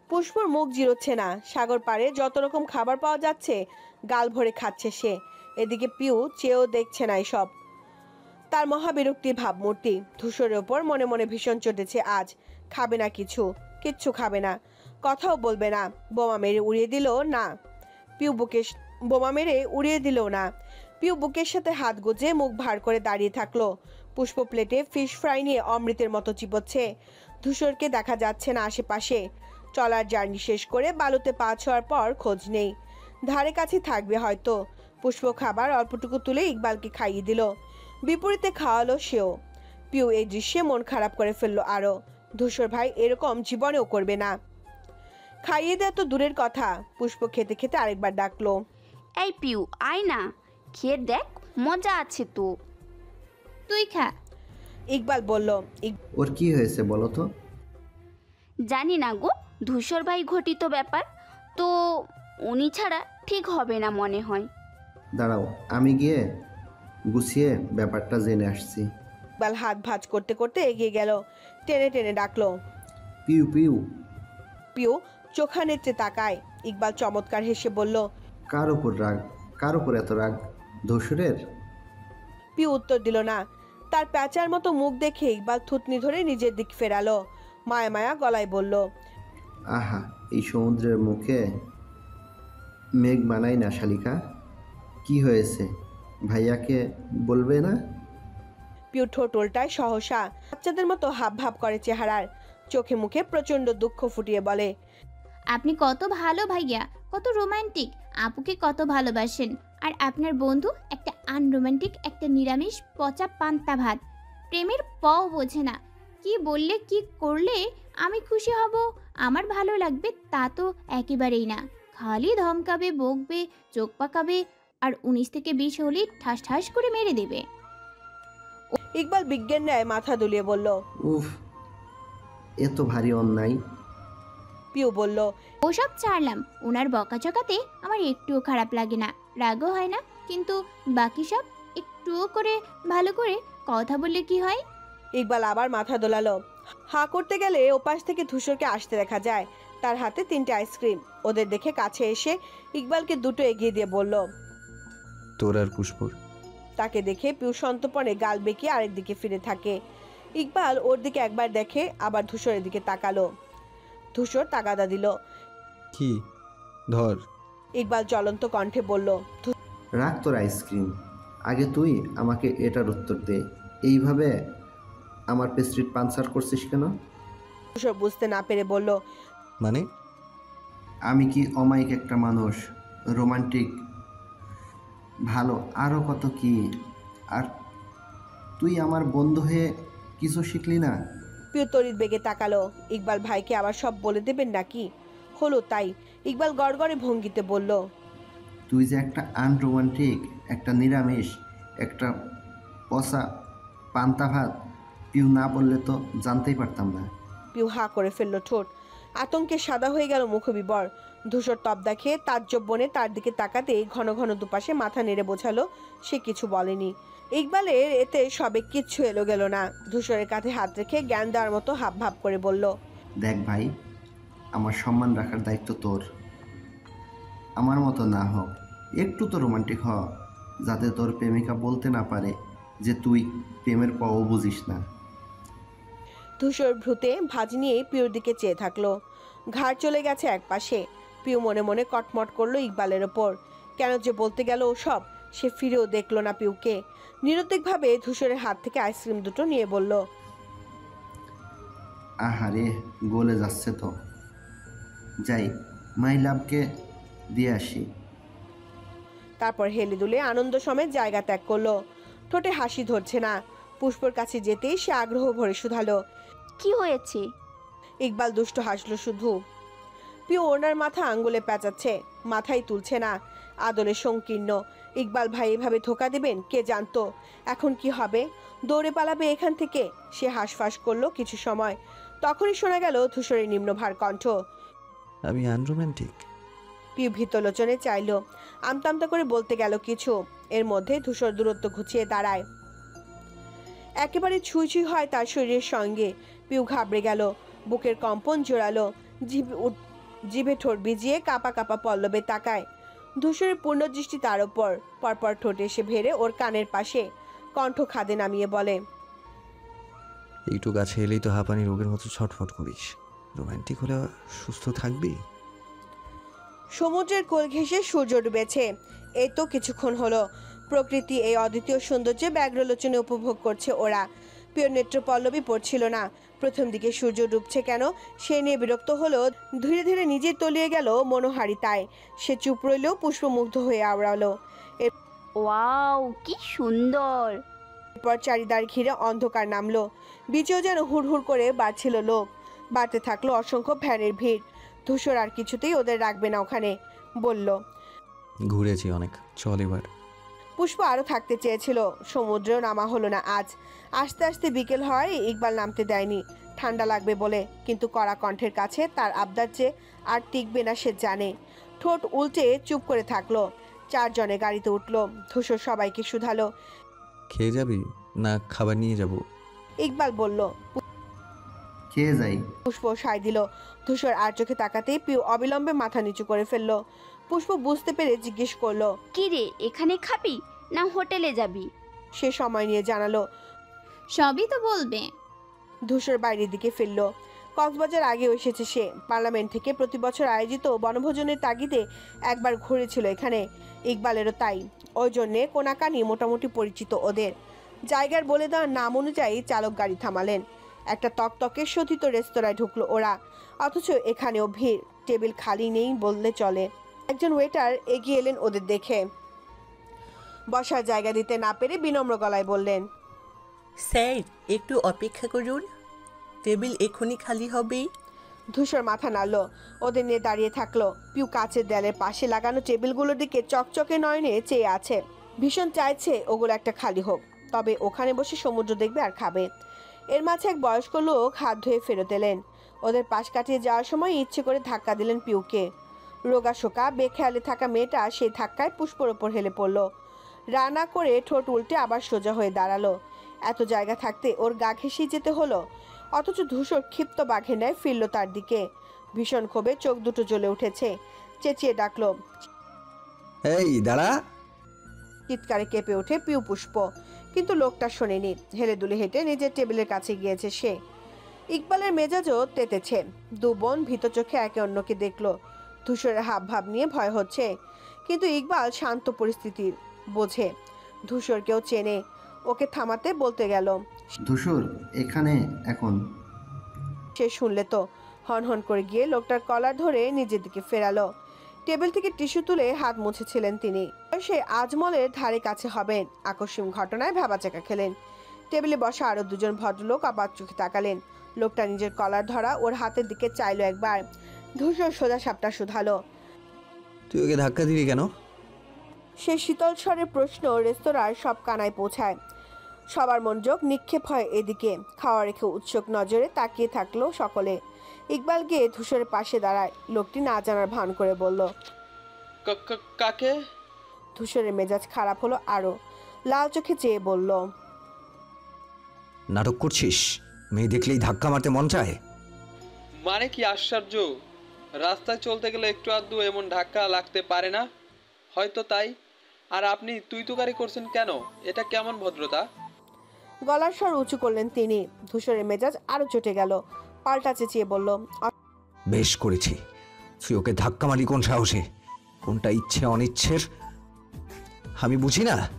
পুষ্পর মুখ জিরোচ্ছে না। সাগর পাড়ে যত রকম খাবার পাওয়া যাচ্ছে গাল ভরে খাচ্ছে সে। এদিকে পিউ চেয়েও দেখছে না এসব। তার মহাবিরক্তির ভাবমূর্তি। ধূসরের ওপর মনে মনে ভীষণ চটেছে আজ। খাবে না কিচ্ছু খাবে না, কথাও বলবে না। বোমা মেরে উড়িয়ে দিল না। পিউ বুকের সাথে হাত গুজে মুখ ভার করে দাঁড়িয়ে থাকলো। পুষ্প প্লেটে ফিশ ফ্রাই নিয়ে অমৃতের মতো চিবোচ্ছে। ধূসরকে দেখা যাচ্ছে না আশেপাশে। চলার জার্নি শেষ করে বালুতে পা ছোঁয়ার পর খোঁজ নেই। ধারে কাছে থাকবে হয়তো। পুষ্প খাবার অল্পটুকু তুলে ইকবালকে খাইয়ে দিল, বিপরীতে খাওয়ালো সেও। পিউ এই দৃশ্যে মন খারাপ করে ফেললো আরো। ধূসর ভাই এরকম জীবনেও করবে না। খাইয়ে দেওয়া তো দূরের কথা, পুষ্প খেতে খেতে আরেকবার ডাকলো। এই পিউ আয় না, খেয়ে দেখ, মজা আছে তো। তুই খা। ইকবাল বলল। ওর কি হয়েছে বলো তো? জানি না গো, ধূসর ভাই ঘটিত ব্যাপার তো, উনি ছাড়া ঠিক হবে না মনে হয়। দাঁড়াও, আমি গিয়ে গুছিয়ে ব্যাপারটা জেনে আসছি। ইকবাল হাত ভাঁজ করতে করতে এগিয়ে গেল, টেনে টেনে ডাকলো। পিউ পিউ। পিউ চোখা নেত্রে তাকায়। ইকবাল চমৎকার হেসে বলল। কার উপর রাগ? কার উপর এত রাগ? ধূসরের? পিউ উত্তর দিল না। তার প্যাঁচার মতো মুখ দেখে ইকবাল থুতনি ধরে নিজের দিক ফেরালো। মায়া মায়া গলায় বলল। আহা, এই সমুদ্রের মুখে মেঘ বানাই না শালিকা। কি হয়েছে ভাইয়াকে বলবে না? পিউ ঠোঁট উল্টায় সহসা। বাচ্চাদের মতো হাব ভাব করে চেহারার। চোখে মুখে প্রচন্ড দুঃখ ফুটিয়ে বলে। আপনি কত ভালো ভাইয়া, কত রোমান্টিক, আপুকে কত ভালোবাসেন। আর আপনার বন্ধু একটা আনরোমান্টিক, একটা নিরামিষ পচা পান্তা ভাত। প্রেমের পও বোঝে না। কি বললে কি করলে আমি খুশি হব, আমার ভালো লাগবে তা তো একেবারেই না। খালি ধমকাবে, বকবে, চোখ পাকাবে, আর 19 থেকে 20 হলেই ঠাস ঠাস করে মেরে দেবে। ইকবাল বিজ্ঞান ন্যায় মাথা দুলিয়ে বলল। উফ, এ তো ভারী অন্যায়। পিউ বলল। ওসব ছাড়লাম, ওনার বকাঝকাতে আমার একটুও খারাপ লাগে না, রাগও হয় না, কিন্তু বাকি সব একটুও করে ভালো করে কথা বললে কি হয়। ইকবাল আবার মাথা দোলালো। হাঁ করতে গেলে ওপাশ থেকে ধূসরকে আসতে দেখা যায়। তার হাতে 3টে আইসক্রিম। ওদের দেখে কাছে এসে ইকবালকে দুটো এগিয়ে দিয়ে বলল। তোর আর পুষ্পর। তাকে দেখে পিউ সন্তপনে গাল বেঁকিয়ে আরেক দিকে ফিরে থাকে। ইকবাল ওর দিকে একবার দেখে, আবার ধূসরের দিকে তাকালো। ধূসর তাগাদা দিল। কি ধর। ইকবাল জ্বলন্ত কণ্ঠে বলল। রাখ তোর আইসক্রিম, আগে তুই আমাকে এটার উত্তর দে। এইভাবে আমার পেস্ট্রিট পাঞ্চার করছিস কেন? ধূসর বুঝতে না পেরে বলল। মানে? আমি কি অমায়িক একটা মানুষ, রোমান্টিক, ভালো, আরও কত কি। আর তুই আমার বন্ধু হয়ে কিছু শিখলি না? পিউ তড়িৎ বেগে তাকালো। ইকবাল ভাইকে আবার সব বলে দেবেন নাকি? হলো তাই। ইকবাল গড়গড়ে ভঙ্গিতে বলল। তুই যে একটা আনরোমান্টিক, একটা নিরামিষ, একটা পচা পান্তা ভাত। পিউ না বললে তো জানতেই পারতাম না। পিউ হা করে ফেললো ঠোঁট। আতঙ্কে সাদা হয়ে গেল মুখবিবর। ধূসর তবদা খেয়ে তাজ্জব বনে তার দিকে তাকাতে ঘন ঘন দুপাশে মাথা নেড়ে বোঝালো সে কিছু বলেনি। ইকবালের এতে সবে কিচ্ছু এলো গেল না। ধূসরের কাঁধে হাত রেখে জ্ঞান দেওয়ার মতো হাব ভাব করে বলল। দেখ ভাই, আমার সম্মান রাখার দায়িত্ব তোর। আমার মতো না হোক, একটু তো রোমান্টিক হ, যাতে তোর প্রেমিকা বলতে না পারে যে তুই প্রেমের পাও বুঝিস না। ধূসর ভ্রুতে ভাঁজ নিয়ে পিউর দিকে চেয়ে থাকলো। ঘাড় চলে গেছে একপাশে। পিউ মনে মনে কটমট করলো ইকবালের ওপর। কেন যে বলতে গেল ওসব, সে ফিরেও দেখলো না পিউকে। নিরুদ্দেকভাবে ধূসরের হাত থেকে আইসক্রিম দুটো নিয়ে বলল, আহারে, গলে যাচ্ছে তো, যাই মাই লাভকে দিয়ে আসি। তারপর হেলে দুলে আনন্দ সমেত জায়গা ত্যাগ করলো। ঠোঁটে হাসি ধরছে না। পুষ্পর কাছে যেতেই সে আগ্রহ ভরে শুধালো, কি হয়েছে? ইকবাল দুষ্ট হাসলো শুধু। পিউ ওনার মাথা আঙ্গুলে প্যাঁচাচ্ছে, মাথাই তুলছে না। আদলে সংকীর্ণ। ইকবাল ভাই এভাবে ধোকা দেবেন, কে জানতো। এখন কি হবে? দৌড়ে পালাবে এখান থেকে? সে হাঁসফাঁস করলো কিছু সময়। তখনই শোনা গেল ধূসরের নিম্নভার কণ্ঠ। আমি আনরোম্যান্টিক? পিউ ভীতলোচনে চাইল, আমতামতা করে বলতে গেল কিছু। এর মধ্যে ধূসর দূরত্ব ঘুচিয়ে দাঁড়ায়, একেবারে ছুঁই ছুঁই হয় তার শরীরের সঙ্গে। পিউ ঘাবড়ে গেল, বুকের কম্পন জোরালো, জিভে ঠোঁট ভিজিয়ে কাপা কাপা পল্লবে তাকায়। ধূসরের পূর্ণ দৃষ্টি তার ওপর। পরপর ঠোঁটে এসে ভেড়ে ওর কানের পাশে, কণ্ঠ খাদে নামিয়ে বলে, একটু কাছে এলেই তো হাঁপানি রোগের মতো ছটফট করিস। রোম্যান্টিক হলে সুস্থ থাকবি। সমুদ্রের কোল ঘেঁষে সূর্য ডুবেছে। এই তো কিছুক্ষণ হলো। প্রকৃতি এই অদ্বিতীয় সৌন্দর্যে ব্যগ্রলোচনে উপভোগ করছে ওরা। পিওর নেত্র পল্লবী পড়ছিল না। প্রথম দিকে সূর্য ডুবছে কেন সে নিয়ে বিরক্ত হলো। ধীরে ধীরে নিজে তলিয়ে গেল মনোহারিতায়। সে চুপ রইলেও পুষ্পমুগ্ধ হয়ে আওড়ালো। ওয়াও, কি সুন্দর! এরপর চারিদার ঘিরে অন্ধকার নামলো। বিচেও যেন হুড়হুড় করে বাড়ছিল লোক। বাড়তে থাকলো অসংখ্য ভ্যানের ভিড়। ধূসর আর কিছুতেই ওদের রাখবে না ওখানে, বলল, ঘুরেছি অনেক, চল এবার। পুষ্প আরো থাকতে চেয়েছিল। সমুদ্রেও নামা হলো না আজ। আস্তে আস্তে বিকেল হয়, ইকবাল নামতে দেয়নি, ঠান্ডা লাগবে বলে। কিন্তু কড়া কণ্ঠের কাছে তার আবদার চেয়ে আর টিকবে না সে জানে। ঠোঁট উল্টে চুপ করে থাকলো। চারজনে গাড়িতে উঠলো। ধূসর সবাইকে শুধালো, খেয়ে যাবি না খাবার নিয়ে যাব? ইকবাল বলল, খেয়ে যাই। পুষ্প সায় দিল। ধূসর আর চোখে তাকাতেই পিউ অবিলম্বে মাথা নিচু করে ফেললো। পুষ্প বুঝতে পেরে জিজ্ঞেস করলো, কি রে, এখানে খাবি না হোটেলে যাবি? সে সময় নিয়ে জানালো, সবই তো বলবে। ধূসর বাইরের দিকে ফিরল। কক্সবাজার আগেও এসেছে সে। পার্লামেন্ট থেকে প্রতি বছর আয়োজিত বনভোজনের তাগিদে একবার ঘুরেছিল এখানে। ইকবালেরও তাই। ওই জন্যে কোনাকানি মোটামুটি পরিচিত ওদের। জায়গার বলে দেওয়ার নাম অনুযায়ী চালক গাড়ি থামালেন। একটা তকতকে শোধিত রেস্তোরাঁয় ঢুকলো ওরা। অথচ এখানেও ভিড়, টেবিল খালি নেই বললে চলে। একজন ওয়েটার এগিয়ে এলেন ওদের দেখে। বসার জায়গা দিতে না পেরে বিনম্র গলায় বললেন, স্যার, একটু অপেক্ষা করুন, টেবিল এখনই খালি হবে। ধূসর মাথা নাড়ল, ওদের নিয়ে দাঁড়িয়ে থাকলো। পিউ কাচের দেয়ালের পাশে লাগানো টেবিলগুলোর দিকে চকচকে নয়নে চেয়ে আছে। ভীষণ চাইছে ওগুলো একটা খালি হোক, তবে ওখানে বসে সমুদ্র দেখবে আর খাবে। এর মাঝে এক বয়স্ক লোক হাত ধুয়ে ফেরত এলেন। ওদের পাশ কাটিয়ে যাওয়ার সময় ইচ্ছে করে ধাক্কা দিলেন পিউকে। রোগা শোকা বেখেয়ালে থাকা মেয়েটা সেই ধাক্কায় পুষ্পর ওপর হেলে পড়ল। রান্না করে ঠোঁট উল্টে আবার সোজা হয়ে দাঁড়ালো। এত জায়গা থাকতে ওর গা ঘেঁষেই যেতে হলো। অথচ ধূসর ক্ষিপ্ত বাঘের ন্যায় ফিরল তার দিকে। ভীষণ ক্ষোভে চোখ দুটো জ্বলে উঠেছে। চেঁচিয়ে ডাকলো, এই দাঁড়া! চিৎকারে কেঁপে ওঠে পিউ পুষ্প। কিন্তু লোকটা শোনেনি। হেলে দুলে হেঁটে নিজের টেবিলের কাছে গিয়েছে সে। ইকবালের মেজাজও তেতেছে। দু বোন ভীত চোখে একে অন্যকে দেখলো। ধূসরের হাব ভাব নিয়ে ভয় হচ্ছে, কিন্তু ইকবাল শান্ত পরিস্থিতির বোঝে। ধূসরকেও চেনে। ওকে থামাতে বলতে গেল, ধূসর এখানে এখন। সে শুনলে তো হনহন করে গিয়ে লোকটার কলার ধরে নিজের দিকে ফেরালো। টেবিল থেকে টিস্যু তুলে হাত মুছেছিলেন তিনি। সে আজমলের ধারে কাছে হবেন। আকস্মিক ঘটনায় ভ্যাবাচাকা খেলেন। টেবিলে বসা আরো দুজন ভদ্রলোক আবার চোখে তাকালেন। লোকটা নিজের কলার ধরা ওর হাতের দিকে চাইলো একবার। ধূসর সোজা সাপটা শুধালো, তুই ওকে ধাক্কা দিলি কেন? সে শীতল স্বরের প্রশ্ন রেস্তোরাঁর সব কানায় পৌঁছায়। সবার মনোযোগ নিক্ষেপ হয় এদিকে। খাওয়া রেখে উৎসুক নজরে তাকিয়ে থাকলো সকলে। ইকবাল গিয়ে ধূসরের পাশে দাঁড়ায়। লোকটি না জানার ভান করে বলল, কাকে? ধূসরের মেজাজ খারাপ হলো আরো। লাল চোখে চেয়ে বলল, নাটক করছিস? মেয়ে দেখলেই ধাক্কা মারতে মন চায়? মানে কি আশ্চর্য! রাস্তায় চলতে গেলে একটু আধটু এমন ধাক্কা লাগতে পারে না? হয়তো তাই। আর আপনি তুই তুকারি করছেন কেন? এটা কেমন ভদ্রতা? গলার স্বর উঁচু করলেন তিনি। ধূসরের মেজাজ আরো চটে গেল, পাল্টা চেঁচিয়ে বলল, বেশ করেছি। তুই ওকে ধাক্কা মারলি কোন সাহসে? কোনটা ইচ্ছে অনিচ্ছের আমি বুঝি না।